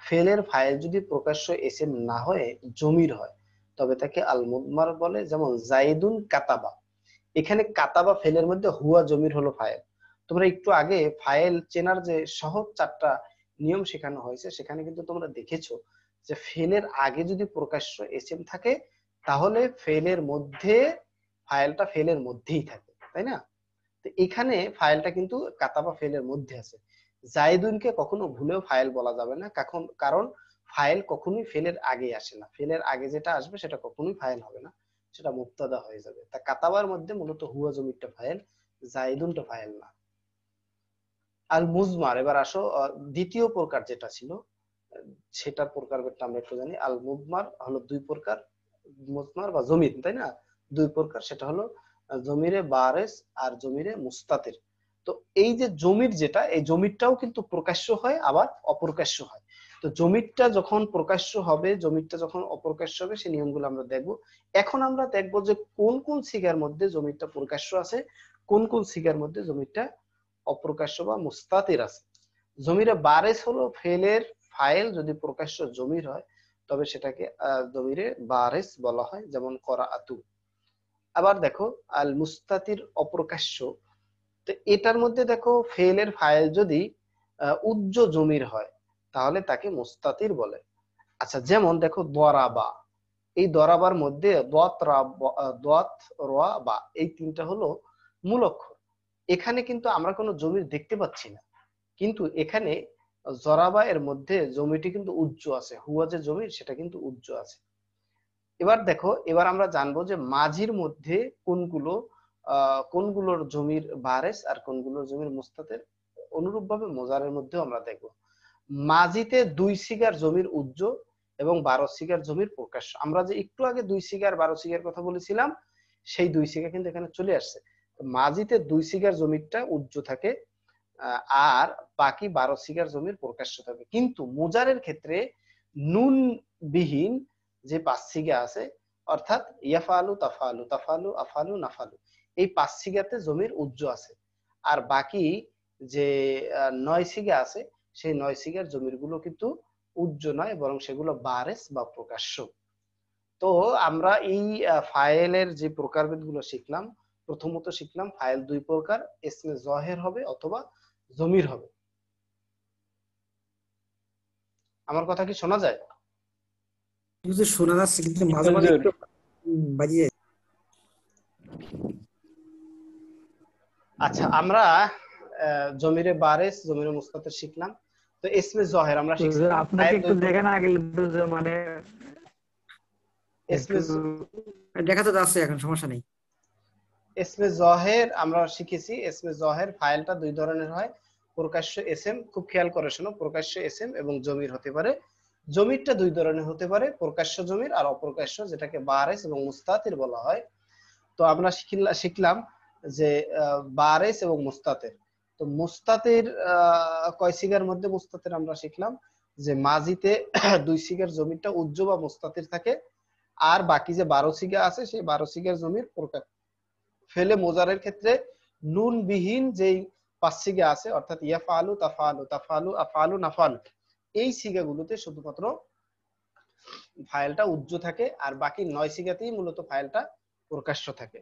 ফেলের ফাইল যদি প্রকাশ্য এসএম না হয়ে জমির হয় তবে তাকে আল মুদমার বলে। যেমন জাইদুন কাতাবা, এখানে কাতাবা ফেলের মধ্যে হুয়া জমির হলো ফাইল। তোমরা একটু আগে ফাইল চেনার যে সহজ চারটা নিয়ম শেখানো হয়েছে, সেখানে কিন্তু তোমরা দেখেছো যে ফেলের আগে যদি প্রকাশ্য এসএম থাকে তাহলে ফেলের মধ্যে ফাইলটা ফেলের মধ্যেই থাকে, তাই না? তো এখানে ফাইলটা কিন্তু কাতাবা ফেলের মধ্যে আছে। জাইদুনকে কখনো ভুলেও ফাইল বলা যাবে না, কারণ ফাইল কখনোই ফেলের আগে আসে না। ফেলের আগে যেটা আসবে সেটা কখনোই ফাইল হবে না, সেটা মুবতাদা হয়ে যাবে। তা কাতাবার মধ্যে মূলত হুয়া জমিরটা ফাইল, জাইদুনটা ফাইল না। আল মুজমার, এবার আসো দ্বিতীয় প্রকার যেটা ছিল সেটার প্রকারভেদটা আমরা একটু জানি। আল মুজমার হলো দুই প্রকার, মুজমার বা জমির, তাই না? দুই প্রকার, সেটা হলো জমিরে বারেস আর জমিরে মুস্তাতির। তো এই যে জমির যেটা, এই জমিরটাও কিন্তু প্রকাশ্য হয় আবার অপ্রকাশ্য হয়। তো জমিরটা যখন প্রকাশ্য হবে, জমিরটা যখন অপ্রকাশ্য হবে, সেই নিয়মগুলো আমরা দেখব। এখন আমরা দেখব যে কোন কোন সিগার মধ্যে জমিরটা প্রকাশ্য আছে, কোন কোন সিগার মধ্যে জমিরটা অপ্রকাশ্য বা মুস্তাতির আছে। জমিরে বারেস হলো ফেলের ফাইল যদি প্রকাশ্য জমির হয় তবে সেটাকে জমিরে বারেস বলা হয়, যেমন করাআতু। আবার দেখো আল মুস্তাতির অপ্রকাশ্য, তো এটার মধ্যে দেখো ফেলের ফাইল যদি উজ্জ জমির হয় তাহলে তাকে মুস্তাতির বলে। আচ্ছা, যেমন দেখো দরাবা, এই দরাবার মধ্যে দত রা বা এই তিনটা হলো মূল অক্ষর। এখানে কিন্তু আমরা কোনো জমির দেখতে পাচ্ছি না, কিন্তু এখানে জরাবা এর মধ্যে জমিটি কিন্তু উজ্জ আছে, হুয়া যে জমির সেটা কিন্তু উজ্জ আছে। এবার দেখো, এবার আমরা জানবো যে মাঝির মধ্যে কোনগুলো কোনগুলোর জমির বারেস আর কোনগুলোর জমির মুস্তাতের। অনুরূপ ভাবে মোজারের মধ্যেও আমরা দেখবো মাঝিতে দুই সিগার জমির উজ্জ এবং 12 সিগার জমির প্রকাশ্য। আমরা যে একটু আগে 2 সিগার 12 সিগার কথা বলেছিলাম, সেই 2 সিগার কিন্তু এখানে চলে আসছে। মাঝিতে 2 সিগার জমিরটা উজ্জ থাকে, আর বাকি 12 সিগার জমির প্রকাশ্য থাকে। কিন্তু মোজারের ক্ষেত্রে নুন বিহীন যে 5 সিগা আছে, অর্থাৎ ইয়াফালু তাফালু তাফালু আফালু নাফালু, এই 5 সিগাতে জমির উজ্জ আছে। আর বাকি যে 9 সিগা আছে সেই 9 সিগার জমির গুলো কিন্তু উজ্জ নয়, বরং সেগুলো বারেস বা প্রকাশ্য। তো আমরা এই ফাইলের যে প্রকারভেদ গুলো শিখলাম, প্রথমত শিখলাম ফাইল দুই প্রকার, ইসমে জহের হবে অথবা জমির হবে। আমার কথা কি শোনা যায়? হুজুর শোনা যাচ্ছে কিন্তু মাঝে মাঝে হুজুর, একটু বাজিয়ে। আচ্ছা, আমরা জমিরে বারেস জমিরে মুস্তাতির শিখলাম। তো ইসমে জহের আমরা হুজুর শিখছিলাম আপনাকে ফাইল একটু দুই দেখে প্রকার। না গেলে তো যে মানে একটু ইসমে দেখা তো যাচ্ছে, এখন সমস্যা নেই। ইসমে জহের আমরা শিখেছি। ইসমে জহের ফাইলটা দুই ধরনের হয়, প্রকাশ্য এসএম, খুব খেয়াল করে শোনো, প্রকাশ্য এসএম এবং জমির হতে পারে। জমিরটা দুই ধরনের হতে পারে, প্রকাশ্য জমির আর অপ্রকাশ্য, যেটাকে বারেস এবং মুস্তাতির বলা হয়। তো আমরা শিখলাম যে বারেস এবং মুস্তাতির। তো মুস্তাতির কয় সিগার মধ্যে মুস্তাতির আমরা শিখলাম যে মাজিতে দুই সিগার জমিটা উজ্জ বা মুস্তাতির থাকে, আর বাকি যে 12 সিগা আছে সেই 12 সিগার জমির প্রকাশ। ফেলে মোজারের ক্ষেত্রে নুন বিহীন যেই 5 সিগা আছে, অর্থাৎ ইয়াফালু তাফালু তাফালু আফালু নাফালু, এই সিগাগুলোতে শুধুমাত্র ফাইলটা উজ্জ থাকে, আর বাকি 9 সিগাতেই মূলত ফাইলটা প্রকাশ্য থাকে।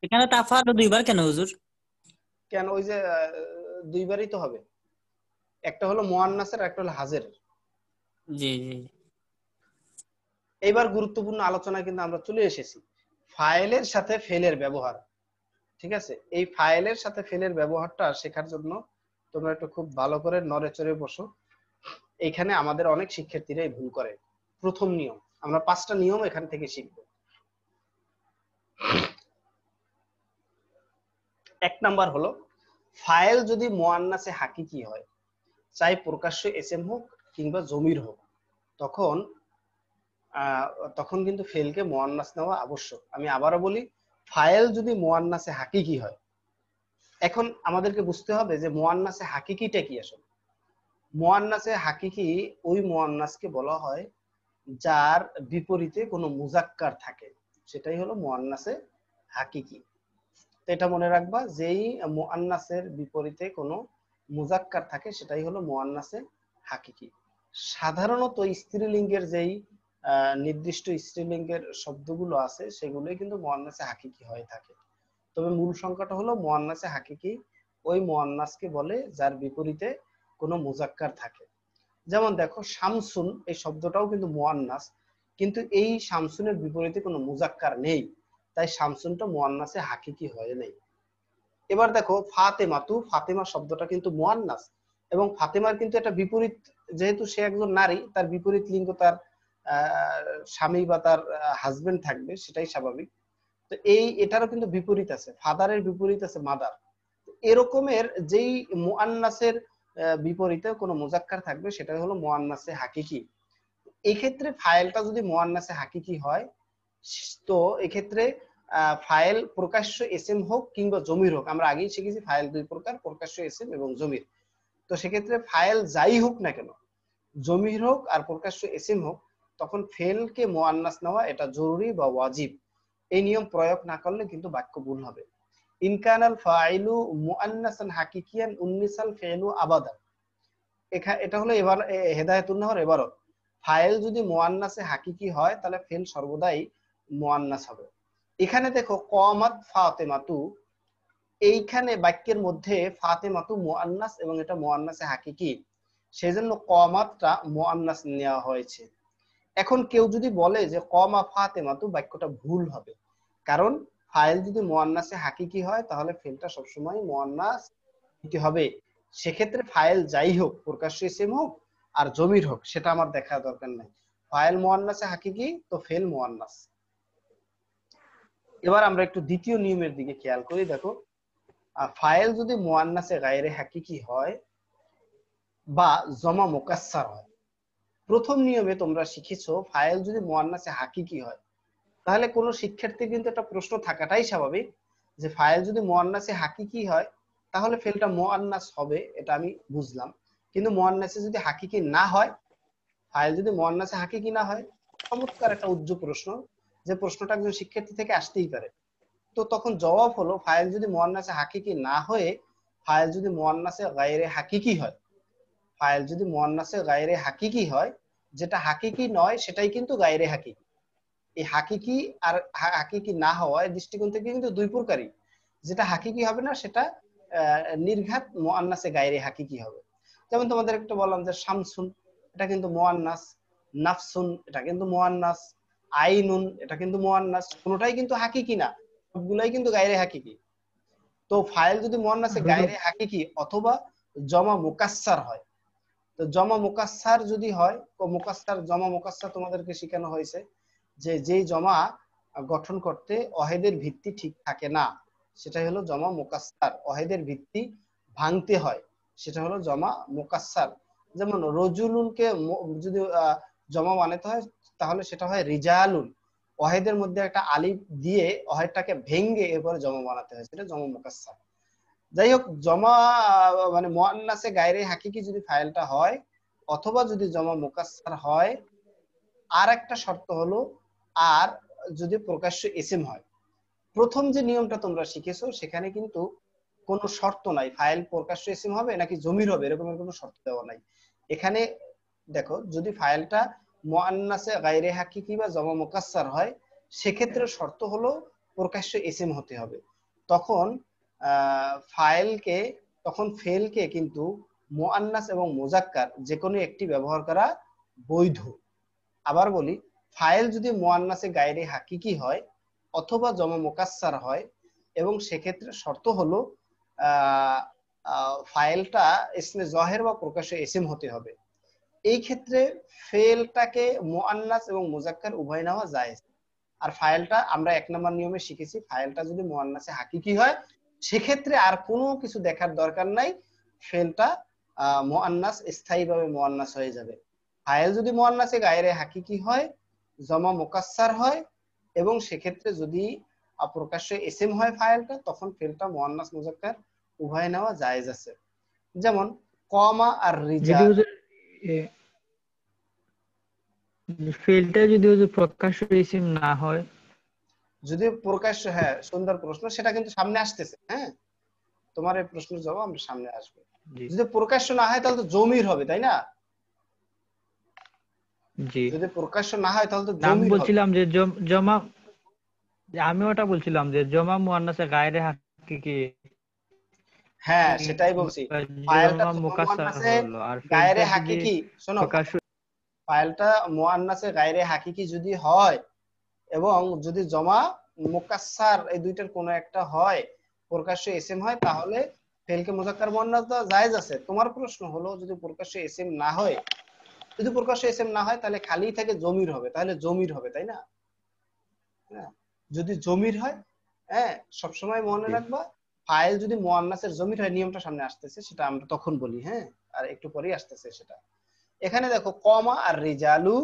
এখানে তাফালু দুইবার কেন হুজুর? কেন? ওই যে দুইবারই তো হবে, একটা হলো মুয়ান্নাসের আর একটা হলো হাজের। জি জি। এবার গুরুত্বপূর্ণ আলোচনায় কিন্তু আমরা চলে এসেছি, ফাইলের সাথে ফেলের ব্যবহার। ঠিক আছে, এই ফাইলের সাথে ফেলের ব্যবহারটা শেখার জন্য তোমরা একটু খুব ভালো করে নড়ে চড়ে বসো। এখানে আমাদের অনেক শিক্ষার্থীরাই ভুল করে। প্রথম নিয়ম, আমরা 5টা নিয়ম এখান থেকে শিখবো। 1 নাম্বার হলো, ফাইল যদি মুয়ান্নাসে হাকিকি হয়, চাই প্রকাশ্য এসএম হোক কিংবা জমির হোক, তখন তখন কিন্তু ফেলকে মুয়ান্নাস নেওয়া আবশ্যক। আমি আবারও বলি, ফাইল যদি মুয়ান্নাসে হাকিকি হয়, এখন আমাদেরকে বুঝতে হবে যে মুয়ান্নাসে হাকিকিটা কি আসলে। মুয়ান্নাসে হাকিকি ওই মুয়ান্নাসকে বলা হয় যার বিপরীতে কোনো মুজাক্কার থাকে, সেটাই হলো মুয়ান্নাসে হাকিকি। তো এটা মনে রাখবা, যেই মুয়ান্নাসের বিপরীতে কোনো মুজাক্কার থাকে সেটাই হলো মুয়ান্নাসে হাকিকি। সাধারণত স্ত্রীলিঙ্গের যেই নির্দিষ্ট স্ত্রীলিঙ্গের শব্দগুলো আছে সেগুলোই কিন্তু মুয়ান্নাসে হাকিকি হয়ে থাকে। তবে মূল সংখ্যাটা হলো মুয়ান্নাসে হাকিকি ওই মুয়ান্নাসকে বলে যার বিপরীতে কোনো মুজাক্কার থাকে। যেমন দেখো, শামসুন এই শব্দটাও কিন্তু মুয়ান্নাস, কিন্তু এই শামসুনের বিপরীতে কোনো মুজাক্কার নেই, তাই শামসুনটা মুয়ান্নাসে হাকিকি হয়ে নেই। এবার দেখো ফাতেমাতু, ফাতেমা শব্দটা কিন্তু মুয়ান্নাস, এবং ফাতেমার কিন্তু একটা বিপরীত, যেহেতু সে একজন নারী, তার বিপরীত লিঙ্গ তার স্বামী বা তার হাজবেন্ড থাকবে, সেটাই স্বাভাবিক। তো এটারও কিন্তু বিপরীত আছে, ফাদারের বিপরীত আছে মাদার। এরকমের যেই মুআন্নাসের বিপরীতে কোনো মুজাক্কার থাকবে সেটাই হলো মুআন্নাসে হাকিকি। এক্ষেত্রে ফাইলটা যদি মুআন্নাসে হাকিকি হয়, তো এক্ষেত্রে ফাইল প্রকাশ্য এসএম হোক কিংবা জমির হোক, আমরা আগেই শিখেছি ফাইল দুই প্রকার, প্রকাশ্য এসএম এবং জমির। তো সেক্ষেত্রে ফাইল যাই হোক না কেন, জমির হোক আর প্রকাশ্য এসএম হোক, তখন ফেলকে মুআন্নাস নেওয়া এটা জরুরি বা ওয়াজিব। এই নিয়ম প্রয়োগ না করলে কিন্তু বাক্য ভুল হবে। ইনকানাল ফাইলু মুআন্নাসান হাকিকিয়ান উন্নিসাল ফিলু আবাদান। এটা হলো এবার হেদায়েতুন নাহর এবারত। ফাইল যদি মুআন্নাসে হাকিকি হয় তাহলে ফেল সর্বদাই মুআন্নাস হবে। এখানে দেখো কমাত ফাতেমাতু, এইখানে বাক্যের মধ্যে ফাতেমাতু মুআন্নাস এবং এটা মুআন্নাসে হাকিকি, সেজন্য কমাতটা মুআন্নাস নেওয়া হয়েছে। এখন কেউ যদি বলে যে কমা ফাতেমাতু, বাক্যটা ভুল হবে, কারণ ফাইল যদি মুআন্নাসে হাকিকি হয় তাহলে ফেলটা সবসময় মুআন্নাস নিতে হবে। সেক্ষেত্রে ফাইল যাই হোক, প্রকাশ্য ইসম হোক আর জমির হোক, সেটা আমার দেখা দরকার নাই। ফাইল মুআন্নাসে হাকিকি তো ফেল মুআন্নাস। এবার আমরা একটু দ্বিতীয় নিয়মের দিকে খেয়াল করি। দেখো, ফাইল যদি মুআন্নাসে গায়রে হাকিকি হয় বা জমা মুকাসসার হয়, প্রথম নিয়মে তোমরা শিখেছো ফাইল যদি মুআন্নাসে হাকিকি হয়, তাহলে কোনো শিক্ষার্থীর কিন্তু একটা প্রশ্ন থাকাটাই স্বাভাবিক যে ফাইল যদি মুআন্নাসে হাকিকি হয় তাহলে ফেলটা মুআন্নাস হবে, এটা আমি বুঝলাম। কিন্তু মুআন্নাসে যদি হাকিকি না হয়, ফাইল যদি মুআন্নাসে হাকিকি না হয়, চমৎকার একটা উজ্জ্ব প্রশ্ন, যে প্রশ্নটা একজন শিক্ষার্থী থেকে আসতেই পারে। তো তখন জবাব হলো, ফাইল যদি মুআন্নাসে হাকিকি না হয়ে ফাইল যদি মুআন্নাসে গায়রে হাকিকি হয়, ফাইল যদি মুয়ান্নাসে গায়রে হাকিকি হয়, যেটা হাকিকি নয় সেটাই কিন্তু গায়রে হাকিকি। এই হাকিকি আর হাকিকি না হওয়ার দৃষ্টিকোণ থেকে কিন্তু দুই প্রকারই। যেটা হাকিকি হবে না সেটা নির্ঘাত মুয়ান্নাসে গায়রে হাকিকি হবে। যেমন তোমাদের একটা বললাম যে শামসুন, এটা কিন্তু মুয়ান্নাস। নাফসুন, এটা কিন্তু মুয়ান্নাস। আইনুন, এটা কিন্তু মুয়ান্নাস। কোনোটাই কিন্তু হাকিকি না, সবগুলাই কিন্তু গায়রে হাকিকি। তো ফাইল যদি মুয়ান্নাসে গায়রে হাকিকি অথবা জমা মুকাসসার হয়, তো জমা মুকাসসার যদি হয়, মুকাসসার জমা মুকাসসার তোমাদেরকে শেখানো হয়েছে যে যেই জমা গঠন করতে অহেদের ভিত্তি ঠিক থাকে না, সেটাই হলো জমা মুকাসসার। অহেদের ভিত্তি ভাঙতে হয়, সেটা হলো জমা মুকাসসার। যেমন রজুলুনকে যদি জমা বানাতে হয় তাহলে সেটা হয় রিজালুন। অহেদের মধ্যে একটা আলিফ দিয়ে অহেদটাকে ভেঙে এরপরে জমা বানাতে হয়, সেটা জমা মুকাসসার। যাই হোক, জমা মানে মুয়ান্নাসে গায়রে হাকিকি যদি ফাইলটা হয় অথবা যদি জমা মুকাসসার হয়, আর একটা শর্ত হলো, আর যদি প্রকাশ্য ইসিম হয়। প্রথম যে নিয়মটা তোমরা শিখেছো সেখানে কিন্তু কোনো শর্ত নাই ফাইল প্রকাশ্য ইসিম হবে নাকি জমির হবে, এরকমের কোনো শর্ত দেওয়া নাই। এখানে দেখো, যদি ফাইলটা মুয়ান্নাসে গায়রে হাকিকি বা জমা মুকাসসার হয়, সেক্ষেত্রে শর্ত হলো প্রকাশ্য ইসিম হতে হবে। তখন ফাইলকে, তখন ফেলকে কিন্তু মুয়ান্নাস এবং মুজাক্কার যে কোনো একটি ব্যবহার করা বৈধ। আবার বলি, ফাইল যদি মুয়ান্নাসে গায়রে হাকিকি হয় অথবা জমা মুকাসসার হয়, এবং সেক্ষেত্রে শর্ত হলো ফাইলটা ইসমে জহের বা প্রকাশ্য ইসিম হতে হবে। এই ক্ষেত্রে ফেলটাকে মুয়ান্নাস এবং মুজাক্কার উভয় নেওয়া জায়েজ। আর ফাইলটা আমরা 1 নম্বর নিয়মে শিখেছি, ফাইলটা যদি মুয়ান্নাসে হাকিকি হয় সেক্ষেত্রে আর কোনো কিছু দেখার দরকার নাই, ফেলটা মুয়ান্নাস স্থায়ীভাবে মুয়ান্নাস হয়ে যাবে। ফাইল যদি মুয়ান্নাসে গায়রে হাকিকি হয়, জমা মুকাসসার হয়, এবং সেক্ষেত্রে যদি প্রকাশ্য ইসিম হয় ফাইলটা, তখন ফেলটা মুয়ান্নাস মুজাক্কার উভয় নেওয়া জায়েজ আছে। যেমন কমা আর রিজাল। ফিল্ডটা যদি প্রকাশ্য ইসিম না হয়, যদি প্রকাশ্য, হ্যাঁ সুন্দর প্রশ্ন, সেটা কিন্তু সামনে আসতেছে। হ্যাঁ, তোমার এই প্রশ্নের জবাব আমরা সামনে আসবে। যদি প্রকাশ্য না হয় তাহলে তো জমির হবে, তাই না? জি, যদি প্রকাশ্য না হয় তাহলে তো আমি জমির হবে। বলছিলাম যে জমা, আমি ওটা বলছিলাম যে জমা মুয়ান্নাসে গায়রে হাকিকি, হ্যাঁ সেটাই বলছি, ফাইলটা জমা জমা মুকাসসার মুয়ান্নাসে হলো আর গায়রে ফিল্ডটা যদি হাকিকি, শোনো, প্রকাশ্য। ফাইলটা মুয়ান্নাসে গায়রে হাকিকি যদি হয় এবং যদি জমা মুকাসসার এই দুইটার কোনো একটা হয়, প্রকাশ্য ইসিম হয়, তাহলে ফেলকে মুজাক্কার মুয়ান্নাস দেওয়া জায়েজ আছে। তোমার প্রশ্ন হলো যদি প্রকাশ্য ইসিম না হয়, যদি প্রকাশ্য ইসিম না হয় তাহলে খালি থেকে জমির হবে, তাহলে জমির হবে, তাই না? হ্যাঁ, যদি জমির হয়, হ্যাঁ সবসময় মনে রাখবা, ফাইল যদি মুয়ান্নাসের জমির হয়, নিয়মটা সামনে আসতেছে সেটা আমরা তখন বলি। হ্যাঁ, আর একটু পরেই আসতেছে সেটা। এখানে দেখো কমা আর রিজালু,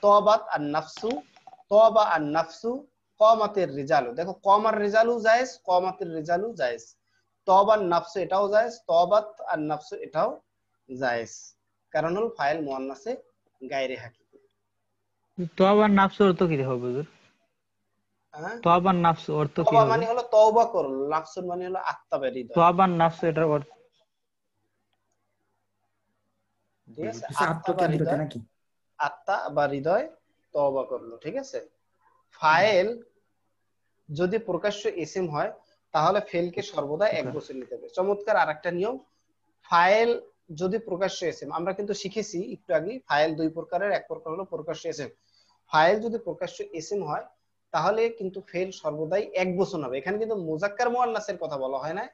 তবাত আর নাফসু, তবা আর নাফসু, কমাতের রিজালু। দেখো কম আর রিজালু জায়েজ, কমাতের রিজালু জায়েজ, তব আর নাফসু এটাও জায়েজ, তবাত আর নাফসু এটাও জায়েজ। কারণ হল ফাইল মুয়ান্নাসে গায়রে হাকিকি। তওবা নাফস অর্থ কি হবে হুজুর? হ্যাঁ, তওবা নাফস অর্থ কি তওবা হবে? মানে হলো তওবা করল, নাফসুন মানে হলো আত্মা বা হৃদয়। তওবা নাফস এটার অর্থ ঠিক আছে, আত্মা বা আত্মকেন্দ্রিত হৃদয়, নাকি? আত্মা বা হৃদয় তওবা করলো। ঠিক আছে, ফাইল যদি প্রকাশ্য ইসিম হয় তাহলে ফেলকে সর্বদা 1 বছর নিতে হবে। চমৎকার আরেকটা নিয়ম, ফাইল যদি প্রকাশ্য ইসিম, আমরা কিন্তু শিখেছি একটু আগে, ফাইল দুই প্রকারের, এক প্রকার হলো প্রকাশ্য ইসিম। ফাইল যদি প্রকাশ্য ইসিম হয় তাহলে কিন্তু ফেল সর্বদাই 1 বচন হবে। এখানে কিন্তু মুজাক্কার মুয়ান্নাসের কথা বলা হয় না,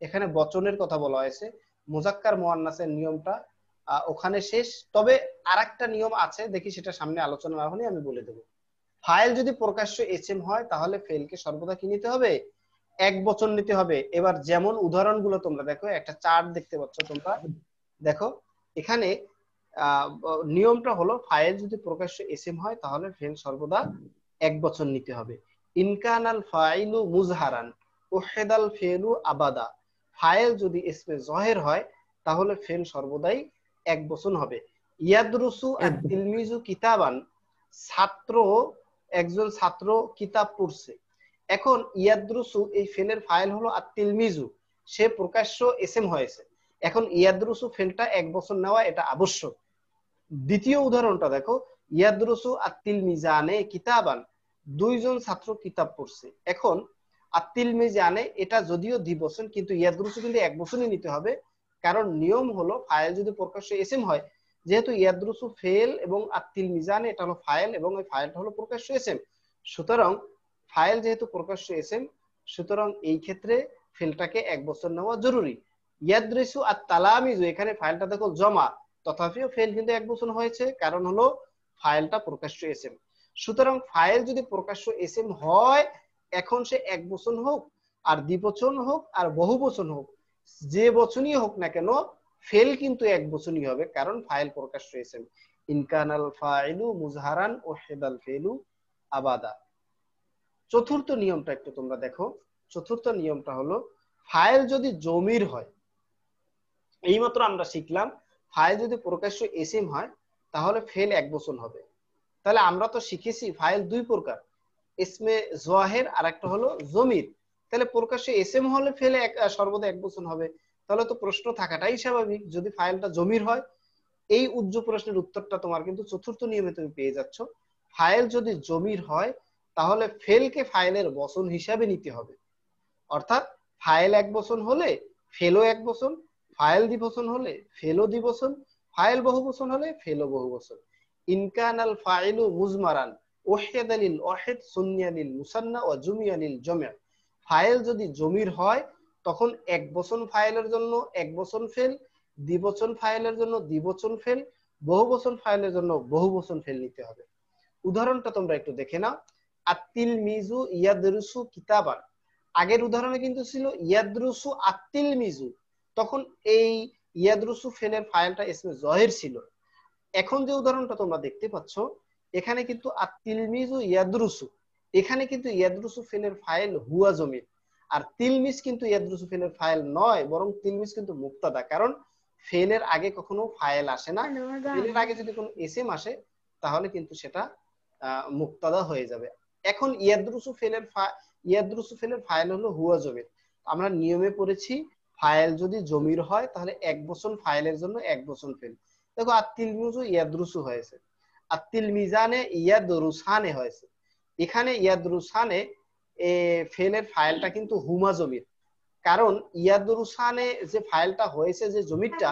এখানে বচনের কথা বলা হয়েছে। মুজাক্কার মুয়ান্নাসের নিয়মটা ওখানে শেষ। তবে আরেকটা নিয়ম আছে, দেখি সেটা সামনে আলোচনা না হলে আমি বলে দেবো। ফাইল যদি প্রকাশ্য ইসিম হয় তাহলে ফেলকে সর্বদা কি নিতে হবে? 1 বচন নিতে হবে। এবার যেমন উদাহরণগুলো তোমরা দেখো, একটা চার্ট দেখতে পাচ্ছ তোমরা, দেখো এখানে নিয়মটা হলো ফাইল যদি প্রকাশ্য ইসিম হয় তাহলে ফেল সর্বদা 1 বচন নিতে হবে। ইনকানাল ফাইলু মুজহারান উহিদাল ফেলু আবাদা, ফাইল যদি ইসমে জহের হয় তাহলে ফেল সর্বদাই 1 বচন হবে। ইয়াদরুসু আত-তিলমিজু কিতাবান, ছাত্র, একজন ছাত্র কিতাব পড়ছে। এখন ইয়াদরুসু এই ফেলের ফাইল হলো আত-তিলমিজু, সে প্রকাশ্য ইসিম হয়েছে। এখন ইয়াদরুসু ফেলটা 1 বছর নেওয়া এটা আবশ্যক। দ্বিতীয় উদাহরণটা দেখো, ইয়াদরুসু আত্তিল মিজানে কিতাবান, দুইজন ছাত্র কিতাব পড়ছে। এখন আত্তিল মিজানে এটা যদিও দ্বিবচন, কিন্তু ইয়াদরুসু কিন্তু 1 বছরই নিতে হবে, কারণ নিয়ম হলো ফাইল যদি প্রকাশ্য এসএম হয়, যেহেতু ইয়াদরুসু ফেল এবং আত্তিল মিজানে এটা হলো ফাইল এবং ওই ফাইলটা হলো প্রকাশ্য এসএম, সুতরাং ফাইল যেহেতু প্রকাশ্য এসএম, সুতরাং এই ক্ষেত্রে ফেলটাকে 1 বছর নেওয়া জরুরি। ইয়াদরিসু আত তালামিজু, এখানে ফাইলটা দেখো জমা, তথাপিও ফেল কিন্তু 1 বছর হয়েছে, কারণ হলো ফাইলটা প্রকাশ্য এসএম। সুতরাং ফাইল যদি প্রকাশ্য এসএম হয়, এখন সে 1 বছর হোক আর দ্বিবচন হোক আর বহুবচন হোক, যে বচনই হোক না কেন, ফেল কিন্তু 1 বছরই হবে, কারণ ফাইল প্রকাশ্য এসএম। ইনকানাল ফাইলু মুজহারান ও হেদাল ফেলু আবাদা। চতুর্থ নিয়মটা একটু তোমরা দেখো। চতুর্থ নিয়মটা হলো ফাইল যদি জমির হয়, এইমাত্র আমরা শিখলাম ফাইল যদি প্রকাশ্য এসএম হয় তাহলে ফেল 1 বছর হবে। তাহলে আমরা তো শিখেছি ফাইল দুই প্রকার, ইসমে জাহির আর একটা হলো জমির। তাহলে প্রকাশ্য এসএম হলে ফেল সর্বদা 1 বছর হবে। তাহলে তো প্রশ্ন থাকাটাই স্বাভাবিক, যদি ফাইলটা জমির হয়। এই উজ্জ্ব প্রশ্নের উত্তরটা তোমার কিন্তু চতুর্থ নিয়মে তুমি পেয়ে যাচ্ছ। ফাইল যদি জমির হয় তাহলে ফেলকে ফাইলের বচন হিসাবে নিতে হবে, অর্থাৎ ফাইল 1 বচন হলে ফেলও 1 বচন, ফাইল দ্বিবচন হলে ফেলও দ্বিবচন, ফাইল বহুবচন হলে ফেলও বহুবচন। ইনকানাল ফাইলু মুজমারান ওয়াহিদা লিল ওয়াহিদ সুন্নিয়া লিল মুসান্না ওয়া জুমিয়া লিল জামি', ফাইল যদি জমির হয় তখন 1 বচন ফাইলের জন্য 1 বচন ফেল, দ্বিবচন ফাইলের জন্য দ্বিবচন ফেল, বহুবচন ফাইলের জন্য বহুবচন ফেল নিতে হবে। উদাহরণটা তোমরা একটু দেখে নাও। আত্তিল মিজু ইয়াদরুসু কিতাবান, আগের উদাহরণে কিন্তু ছিল ইয়াদরুসু আত্তিল মিজু, তখন এই ইয়াদরুসু ফেলের ফাইলটা ইসমে জাহির ছিল। এখন যে উদাহরণটা তোমরা দেখতে পাচ্ছ, এখানে কিন্তু আত্তিল মিজু ইয়াদরুসু, এখানে কিন্তু ইয়াদরুসু ফেলের ফাইল হুয়া জমির, আর তিলমিজ কিন্তু ইয়াদরুসু ফেলের ফাইল নয়, বরং তিলমিজ কিন্তু মুক্তাদা, কারণ ফেলের আগে কখনো ফাইল আসে না। ফেলের আগে যদি কোনো এসএম আসে তাহলে কিন্তু সেটা মুক্তাদা হয়ে যাবে। এখন ইয়াদরুসু ফেলের ফাইল হলো হুয়া জমির। আমরা নিয়মে পড়েছি ফাইল যদি জমির হয় তাহলে 1 বচন ফাইলের জন্য 1 বচন ফেল। দেখো আত্তিল মিজু ইয়াদরুসু হয়েছে, আত্তিল মিজানে ইয়াদরুসানে হয়েছে। এখানে ইয়াদরুসানে ফেলের ফাইলটা কিন্তু হুমা জমির, কারণ ইয়াদরুসানে যে ফাইলটা হয়েছে, যে জমিরটা,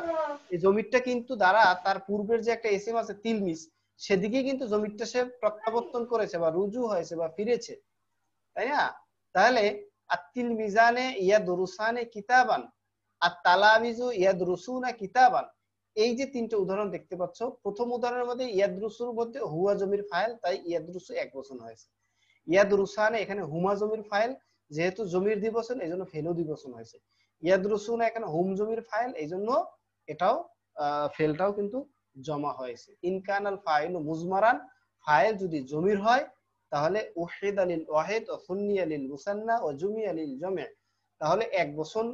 এই জমিরটা কিন্তু দ্বারা তার পূর্বের যে একটা এসএম আছে তিলমিজ, সেদিকে কিন্তু জমিরটা সে প্রত্যাবর্তন করেছে বা রুজু হয়েছে বা ফিরেছে, তাই না? তাহলে আত্তিল মিজানে ইয়াদরুসানে কিতাবান, আর তালামিজু ইয়াদরুসুনা কিতাবান, এই যে তিনটে উদাহরণ দেখতে পাচ্ছ, প্রথম উদাহরণের মধ্যে ইয়াদরুসুর মধ্যে হুয়া জমির ফাইল, তাই ইয়াদরুসু 1 বচন হয়েছে। ইয়াদরুসানে এখানে হুমা জমির ফাইল, যেহেতু জমির দ্বিবচন এই জন্য ফেলও দ্বিবচন হয়েছে। ইয়াদরুসুনা এখানে হুম জমির ফাইল, এই জন্য এটাও ফেলটাও কিন্তু জমা হয়েছে। ইনকানাল ফাইলু মুজমারান, ফাইল যদি জমির হয় তাহলে উহিদা লিল ওয়াহিদ ওয়া সুন্নিয়া লিল মুসান্না ওয়া জুমিয়া লিল জামি', তাহলে 1 বচন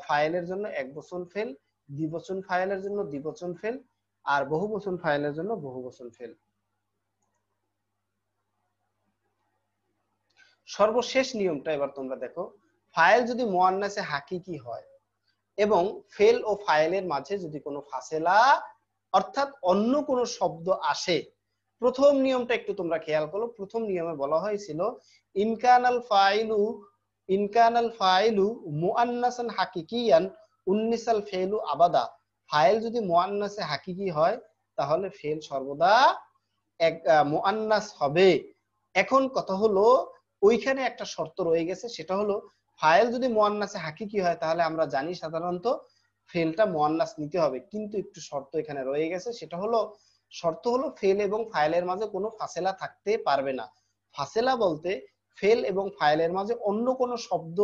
ফাইলের জন্য 1 বচন ফেল, দ্বিবচন ফাইলের জন্য দ্বিবচন ফেল, আর বহুবচন ফাইলের জন্য বহুবচন ফেল। সর্বশেষ নিয়মটা এবার তোমরা দেখো। ফাইল যদি মুআন্নাসে হাকিকি হয় এবং ফেল ও ফাইলের মাঝে যদি কোনো ফাসেলা অর্থাৎ অন্য কোনো শব্দ আসে, প্রথম নিয়মটা একটু তোমরা খেয়াল করো। প্রথম নিয়মে বলা হয়েছিল ইনকানাল ফাইলু মুআন্নাসান হাকিকিয়ান উন্নিসাল ফেলু আবাদা, ফাইল যদি মুআন্নাসে হাকিকি হয় তাহলে ফেল সর্বদা এক মুআন্নাস হবে। এখন কথা হলো ওইখানে একটা শর্ত রয়ে গেছে, সেটা হলো ফাইল যদি মুআন্নাসে হাকিকি হয় তাহলে আমরা জানি সাধারণত ফেলটা মুআন্নাস নিতে হবে, কিন্তু একটু শর্ত এখানে রয়ে গেছে, সেটা হলো শর্ত হলো ফেল এবং ফাইলের মাঝে কোনো ফাসেলা থাকতে পারবে না। ফাসেলা বলতে ফেল এবং ফাইলের মাঝে অন্য কোনো শব্দ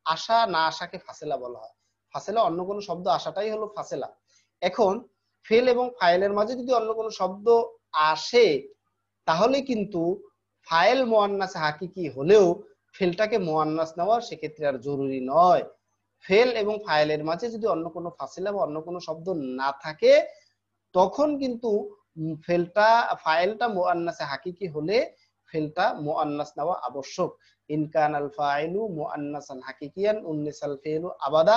আসা না আসাকে ফাসেলা বলা হয়। ফাসেলা অন্য কোনো শব্দ আসাটাই হলো ফাসেলা। এখন ফেল এবং ফাইলের মাঝে যদি অন্য কোনো শব্দ আসে তাহলে কিন্তু ফাইল মুআন্নাসে হাকিকি হলেও ফেলটাকে মুআন্নাস নেওয়া সেক্ষেত্রে আর জরুরি নয়। ফেল এবং ফাইলের মাঝে যদি অন্য কোনো ফাসিলা বা অন্য কোনো শব্দ না থাকে তখন কিন্তু ফাইলটা মুআন্নাসে হাকিকি হলে ফেলটা মুআন্নাস নেওয়া আবশ্যক। ইনকানাল ফাইলু মুআন্নাসান হাকিকিয়ান উন্নিসাল ফেলু আবাদা,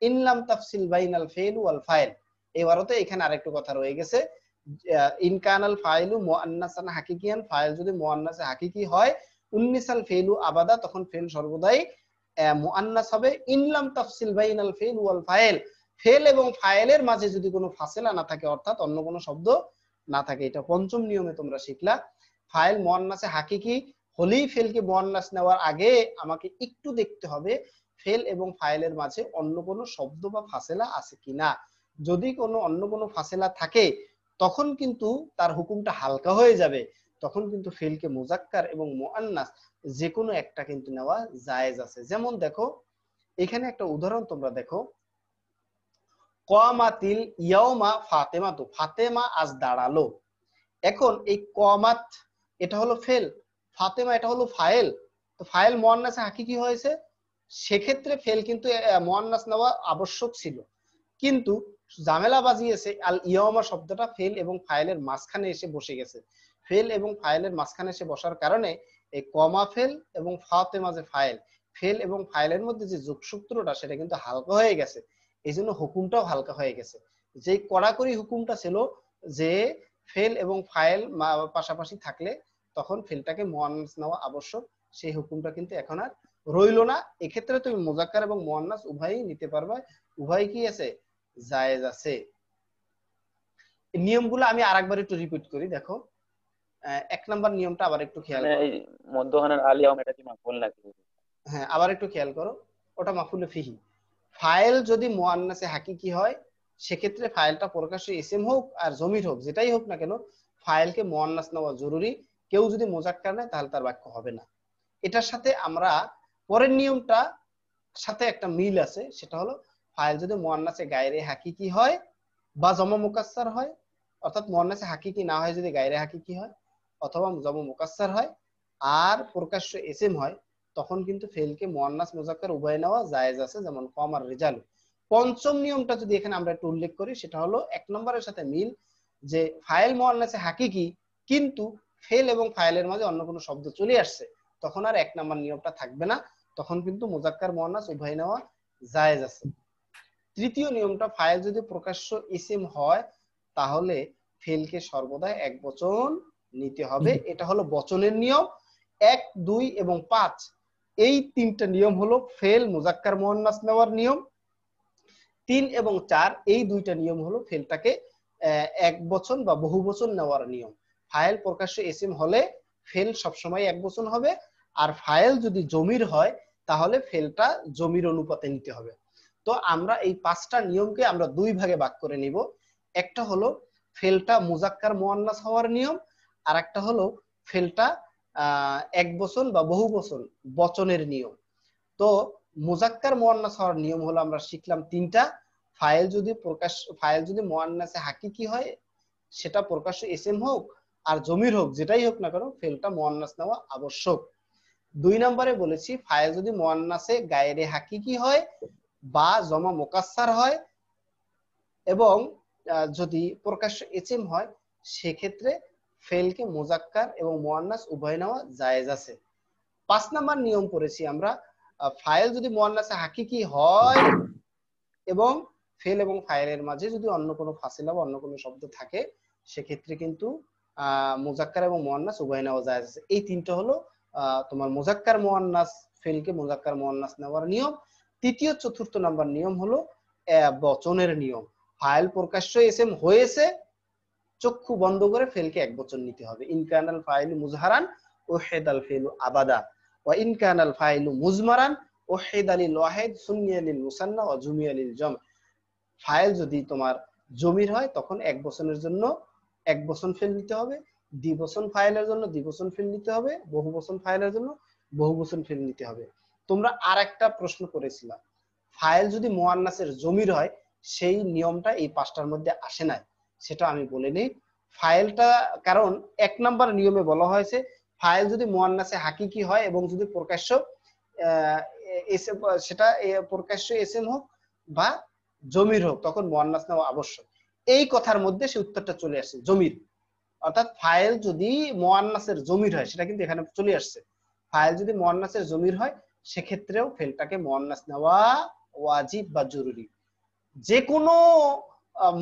ইনলাম তাফসিল বাইনাল ফাইল ওয়াল ফাইল। এবারও তো এখানে আরেকটু কথা রয়ে গেছে, ইন কানাল ফাইলু মুআন্নাসান হাকিকিয়ান, ফাইল যদি মুআন্নাসে হাকিকি হয়, উন্নিসাল ফেলু আবাদা, তখন ফেল সর্বদাই মুআন্নাস হবে। ইনলাম তাফসিল বাইনাল ফেল ওয়াল ফাইল, ফেল এবং ফাইলের মাঝে যদি কোনো ফাসিলা না থাকে, অর্থাৎ অন্য কোনো শব্দ না থাকে। এটা পঞ্চম নিয়মে তোমরা শিখলা। ফাইল মুআন্নাসে হাকিকি হলেই ফেলকে মুআন্নাস নেওয়ার আগে আমাকে একটু দেখতে হবে ফেল এবং ফাইলের মাঝে অন্য কোনো শব্দ বা ফাসিলা আছে কিনা। যদি কোনো অন্য কোনো ফাসিলা থাকে তখন কিন্তু তার হুকুমটা হালকা হয়ে যাবে, তখন কিন্তু ফেলকে মুজাক্কার এবং মুআন্নাস যে কোনো একটা কিন্তু নেওয়া জায়েজ আছে। যেমন দেখো এখানে একটা উদাহরণ তোমরা দেখো, কামাতিল ইয়াউমা ফাতেমাতু, ফাতেমা আজ দাঁড়ালো। এখন এই কামাত এটা হলো ফেল, ফাতেমা এটা হলো ফাইল, তো ফাইল মুআন্নাসে হাকিকি হয়েছে, সেক্ষেত্রে ফেল কিন্তু মুআন্নাস নেওয়া আবশ্যক ছিল, কিন্তু ঝামেলা বাজিয়েছে আল ইয়াউমা শব্দটা ফেল এবং ফাইলের মাঝখানে এসে বসে গেছে। ফেল এবং ফাইলের মাঝখানে এসে বসার কারণে এই কমা ফেল এবং ফাতেমা যে ফাইল, ফেল এবং ফাইলের মধ্যে যে যোগসূত্রটা সেটা কিন্তু হালকা হয়ে গেছে, এই জন্য হুকুমটাও হালকা হয়ে গেছে। যে কড়াকড়ি হুকুমটা ছিল যে ফেল এবং ফাইল পাশাপাশি থাকলে তখন ফেলটাকে মুআন্নাস নেওয়া আবশ্যক, সেই হুকুমটা কিন্তু এখন আর রইলো না। এক্ষেত্রে তুমি মুজাক্কার এবং মুআন্নাস উভয়ই নিতে পারবে, উভয় কি আছে, জায়েজ আছে। নিয়মগুলো আমি আরেকবার একটু রিপিট করি, দেখো এক নাম্বার নিয়মটা আবার একটু খেয়াল করো। এই মধ্যখানের আলিয়াম এটা কি মাফুল নাকি? হ্যাঁ, আবার একটু খেয়াল করো, ওটা মাফুলে ফিহি। ফাইল যদি মুআন্নাসে হাকিকি হয়, সেক্ষেত্রে ফাইলটা প্রকাশ্যে ইসম হোক আর জমির হোক, যেটাই হোক না কেন, ফাইলকে মুআন্নাস নেওয়া জরুরি। কেউ যদি মুজাক্কার নেয় তাহলে তার বাক্য হবে না। এটার সাথে আমরা পরের নিয়মটা সাথে একটা মিল আছে, সেটা হলো ফাইল যদি মুআন্নাসে গায়রে হাকিকি হয় বা জমা মুকাসসার হয়, অর্থাৎ মুআন্নাসে হাকিকি না হয় যদি গায়রে হাকিকি হয় অথবা জমা মুকাসসার হয় আর প্রকাশ্য ইসম হয়, তখন কিন্তু ফেলকে মুআন্নাস মুজাক্কার উভয় নেওয়া জায়েজ আছে, যেমন কম আর রিজাল। পঞ্চম নিয়মটা যদি এখানে আমরা একটু উল্লেখ করি, সেটা হলো এক নম্বরের সাথে মিল, যে ফাইল মুআন্নাসে হাকিকি কিন্তু ফেল এবং ফাইলের মাঝে অন্য কোনো শব্দ চলে আসছে, তখন আর এক নম্বর নিয়মটা থাকবে না, তখন কিন্তু মুজাক্কার মুআন্নাস উভয় নেওয়া জায়েজ আছে। তৃতীয় নিয়মটা, ফাইল যদি প্রকাশ্য ইসম হয় তাহলে ফেলকে সর্বদা এক বচন নিতে হবে। এটা হলো বচনের নিয়ম। 1, 2 এবং 5 এই তিনটা নিয়ম হলো ফেল মুজাক্কার মুআন্নাস নেওয়ার নিয়ম। 3 এবং 4 এই দুইটা নিয়ম হলো ফেলটাকে এক বচন বা বহু বচন নেওয়ার নিয়ম। ফাইল প্রকাশ্য ইসম হলে ফেল সবসময় এক বচন হবে, আর ফাইল যদি জমির হয় তাহলে ফেলটা জমির অনুপাতে নিতে হবে। তো আমরা এই 5টা নিয়মকে আমরা দুই ভাগে ভাগ করে নিব। একটা হলো ফেলটা মুজাক্কার মুআন্নাস হওয়ার নিয়ম, আর একটা হলো ফেলটা এক বচন বা বহু বচন বচনের নিয়ম। তো মুজাক্কার মুআন্নাস হওয়ার নিয়ম হলো আমরা শিখলাম 3টা। ফাইল যদি মুআন্নাসে হাকিকি হয়, সেটা প্রকাশ্য ইসম হোক আর জমির হোক, যেটাই হোক না কেন, ফেলটা মুআন্নাস নেওয়া আবশ্যক। 2 নম্বরে বলেছি ফাইল যদি মুআন্নাসে গায়রে হাকিকি হয় বা জমা মুকাসসার হয় এবং যদি প্রকাশ্য ইসম হয়, সেক্ষেত্রে ফেলকে মুজাক্কার এবং মুআন্নাস উভয় নেওয়া জায়েজ আছে। 5 নাম্বার নিয়ম পড়েছি আমরা, ফাইল যদি মুআন্নাসে হাকিকি হয় এবং ফেল এবং ফাইলের মাঝে যদি অন্য কোনো ফাসিলা বা অন্য কোনো শব্দ থাকে, সেক্ষেত্রে কিন্তু মুজাক্কার এবং মুআন্নাস উভয় নেওয়া জায়েজ আছে। এই তিনটা হলো তোমার মুজাক্কার মুআন্নাস, ফেলকে মুজাক্কার মুআন্নাস নেওয়ার নিয়ম। তৃতীয় চতুর্থ নাম্বার নিয়ম হলো বচনের নিয়ম। ফাইল প্রকাশ্য ইসম হয়েছে, চক্ষু বন্ধ করে ফেলকে এক বচন নিতে হবে। ইন কানাল ফাইলু মুজহারান উহিদাল ফিলু আবাদা ওয়া ইন কানাল ফাইলু মুজমারান উহিদা লিল ওয়াহিদ সুন্নিয়া লিল মুসান্না ওয়া জুমিয়া লিল জাম। ফাইল যদি তোমার জমির হয় তখন এক বচনের জন্য এক বচন ফেল নিতে হবে, দ্বিবচন ফাইলের জন্য দ্বিবচন ফেল নিতে হবে, বহু বচন ফাইলের জন্য বহু বচন ফেল নিতে হবে। তোমরা আরেকটা প্রশ্ন করেছিলা, ফাইল যদি মুআন্নাসের জমির হয়, সেই নিয়মটা এই 5টার মধ্যে আসে নাই, সেটা আমি বলে নিই। ফাইলটা কারণ 1 নাম্বার নিয়মে বলা হয়েছে ফাইল যদি মুআন্নাসে হাকিকি হয় এবং যদি প্রকাশ্য সেটা প্রকাশ্য ইসম হোক বা জমির হোক, তখন মুআন্নাস নেওয়া আবশ্যক। এই কথার মধ্যে সে উত্তরটা চলে আসছে জমির, অর্থাৎ ফাইল যদি মুআন্নাসের জমির হয়, সেটা কিন্তু এখানে চলে আসছে। ফাইল যদি মুআন্নাসের জমির হয়, সেক্ষেত্রেও ফেলটাকে মুআন্নাস নেওয়া ওয়াজিব বা জরুরি। যে কোনো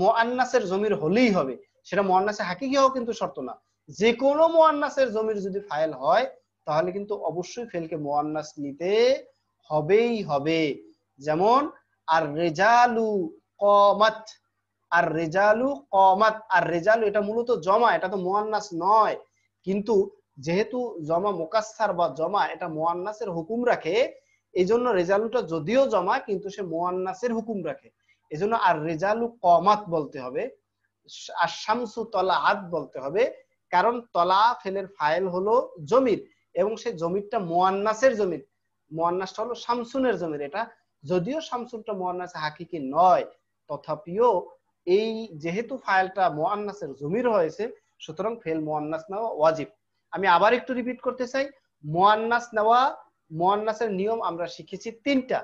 মুআন্নাসের জমির হলেই হবে, সেটা মুআন্নাসে হাকিকি হওয়া কিন্তু শর্ত না। যে কোনো মুআন্নাসের জমির যদি ফাইল হয় তাহলে কিন্তু অবশ্যই ফেলকে মুআন্নাস নিতে হবেই হবে। যেমন আর রেজালু কমাত, আর রেজালু কমাত, আর রেজালু এটা মূলত জমা, এটা তো মুআন্নাস নয়, কিন্তু যেহেতু জমা মুকাসসার বা জমা এটা মুআন্নাসের হুকুম রাখে, এই জন্য রেজালুটা যদিও জমা কিন্তু সে মুআন্নাসের হুকুম রাখে, এজন্য আর রেজালু কমাত বলতে হবে, আর শামসু তলাআত বলতে হবে। কারণ তলা ফেলের ফাইল হলো জমির এবং সেই জমিরটা মুআন্নাসের জমির, মুআন্নাসটা হলো শামসুনের জমির। এটা যদিও শামসুনটা মুআন্নাসে হাকিকি নয়, তথাপিও এই যেহেতু ফাইলটা মুআন্নাসের জমির হয়েছে, সুতরাং ফেল মুআন্নাস নেওয়া ওয়াজিব। আমি আবার একটু রিপিট করতে চাই, মুআন্নাস নেওয়া, মুআন্নাসের নিয়ম আমরা শিখেছি 3টা।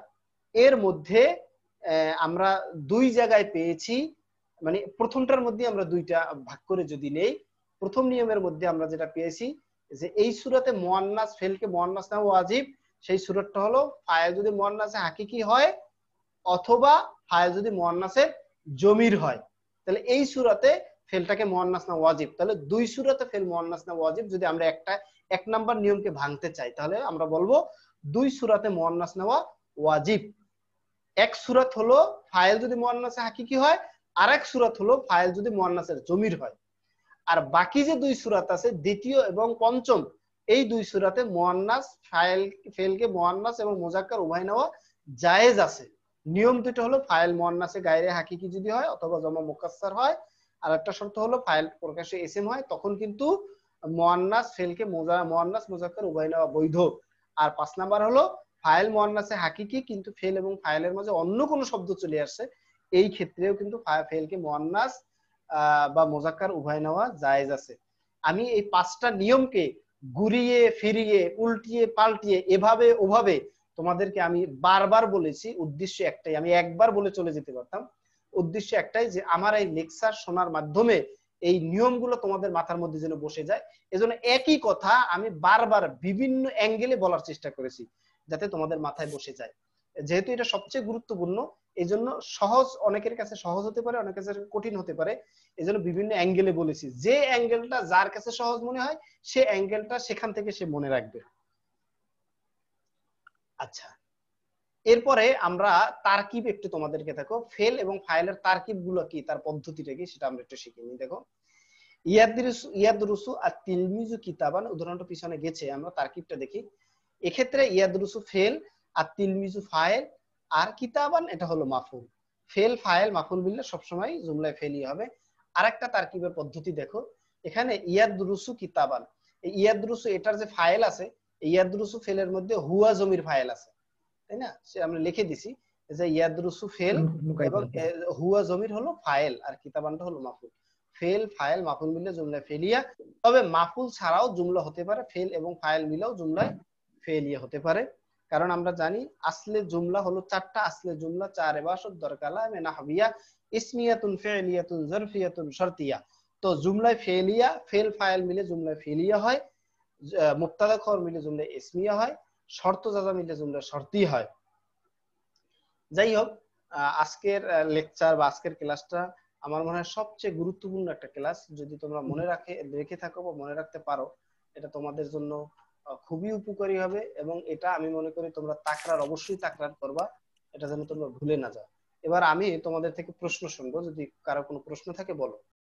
এর মধ্যে আমরা 2 জায়গায় পেয়েছি, মানে প্রথমটার মধ্যে আমরা 2টা ভাগ করে যদি নেই, প্রথম নিয়মের মধ্যে আমরা যেটা পেয়েছি যে এই সূরাতে মুআন্নাস ফেলকে মুআন্নাস নেওয়া ওয়াজিব, সেই সূরাটা হলো ফাইল যদি মুআন্নাসে হাকিকি হয় অথবা ফাইল যদি মুআন্নাসের জমির হয়, তাহলে এই সূরাতে ফেলটাকে মুআন্নাস নেওয়া ওয়াজিব। তাহলে 2 সূরাতে ফেল মুআন্নাস নেওয়া ওয়াজিব। যদি আমরা এক নাম্বার নিয়মকে ভাঙতে চাই তাহলে আমরা বলবো 2 সূরাতে মুআন্নাস নেওয়া ওয়াজিব। এক সূরাত হলো ফাইল যদি মুআন্নাসে হাকিকি হয়, আর এক সূরাত হলো ফাইল যদি মুআন্নাসের জমির হয়। আর বাকি যে 2 সূরাত আছে, দ্বিতীয় এবং পঞ্চম, এই 2 সূরাতে মুআন্নাস ফেলকে মুআন্নাস এবং মুযাক্কার উভয় নেওয়া জায়েজ আছে। নিয়ম দুটো হলো ফাইল মুআন্নাসে গায়রে হাকিকি যদি হয় অথবা জমা মুকাসসার হয়, আর একটা শর্ত হলো ফাইল প্রকাশ্যে ইসম হয়, তখন কিন্তু মুআন্নাস ফেলকে মুআন্নাস মুযাক্কার উভয় নেওয়া বৈধ। আর 5 নাম্বার হলো ফাইল মুআন্নাসে হাকিকি কিন্তু ফেল এবং ফাইলের মাঝে অন্য কোনো শব্দ চলে আসছে, এই ক্ষেত্রেও কিন্তু ফেলকে মুআন্নাস বা মুযাক্কার উভয় নেওয়া জায়েজ আছে। আমি এই 5টা নিয়মকে ঘুরিয়ে ফিরিয়ে উল্টিয়ে পাল্টিয়ে এভাবে ওভাবে তোমাদেরকে আমি বারবার বলেছি, উদ্দেশ্য একটাই, আমি একবার বলে চলে যেতে পারতাম, উদ্দেশ্য একটাই যে আমার এই লেকচার শোনার মাধ্যমে এই নিয়মগুলো তোমাদের মাথার মধ্যে যেন বসে যায়। এজন্য একই কথা আমি বারবার বিভিন্ন অ্যাঙ্গেলে বলার চেষ্টা করেছি যাতে তোমাদের মাথায় বসে যায়। যেহেতু এটা সবচেয়ে গুরুত্বপূর্ণ, এই জন্য সহজ অনেকের কাছে সহজ হতে পারে, অনেকের কাছে কঠিন হতে পারে, এই জন্য বিভিন্ন অ্যাঙ্গেলে বলেছি। যে অ্যাঙ্গেলটা যার কাছে সহজ মনে হয় সে অ্যাঙ্গেলটা সেখান থেকে সে মনে রাখবে। আচ্ছা, এরপরে আমরা তারকিব একটু তোমাদেরকে দেখো, ফেল এবং ফাইলের তারকিব গুলো কি, তার পদ্ধতিটা কি সেটা আমরা একটু শিখে নিই। দেখো, ইয়াদরুসু আত-তিলমিজু কিতাবান, উদাহরণটা পিছনে গেছে, আমরা তারকিবটা দেখি। এক্ষেত্রে ইয়াদরুসু ফেল, আত-তিলমিজু ফাইল, আর কিতাবান এটা হলো মাফউল। ফেল ফাইল মাফউল মিললে সবসময় জুমলায় ফেলই হবে। আরেকটা তারকিবের পদ্ধতি দেখো, এখানে ইয়াদরুসু কিতাবান, এই ইয়াদরুসু এটার যে ফাইল আছে, ইয়াদরুসু ফেলের মধ্যে হুয়া জমির ফাইল আছে, তাই না? সে আমরা লিখে দিছি যে ইয়াদরুসু ফেল এবং হুয়া জমির হলো ফাইল আর কিতাবানটা হলো মাফউল। ফেল ফাইল মাফউল মিললে জুমলায় ফেলিয়া, তবে মাফউল ছাড়াও জুমলা হতে পারে, ফেল এবং ফাইল মিলেও জুমলায় ফেলিয়া হতে পারে। কারণ আমরা জানি আসলে জুমলা হলো 4টা, আসলে জুমলা 4 ইবাশত দরকালা মে নাহবিয়া ইসমিয়াতুন ফি'লিয়াতুন জারফিয়াতুন শারতিয়া। তো জুমলায় ফেলিয়া, ফেল ফাইল মিলে জুমলায় ফেলিয়া হয়, মুবতাদা খবর মিলে জুমলায় ইসমিয়া হয়, শর্ত জাযা মিলে জুমলায় শর্তি হয়। যাই হোক, আজকের লেকচার বা আজকের ক্লাসটা আমার মনে হয় সবচেয়ে গুরুত্বপূর্ণ একটা ক্লাস। যদি তোমরা মনে রেখে থাকো বা মনে রাখতে পারো, এটা তোমাদের জন্য খুবই উপকারী হবে এবং এটা আমি মনে করি তোমরা অবশ্যই তাকরার করবা, এটা যেন তোমরা ভুলে না যাও। এবার আমি তোমাদের থেকে প্রশ্ন শুনবো, যদি কারো কোনো প্রশ্ন থাকে বলো।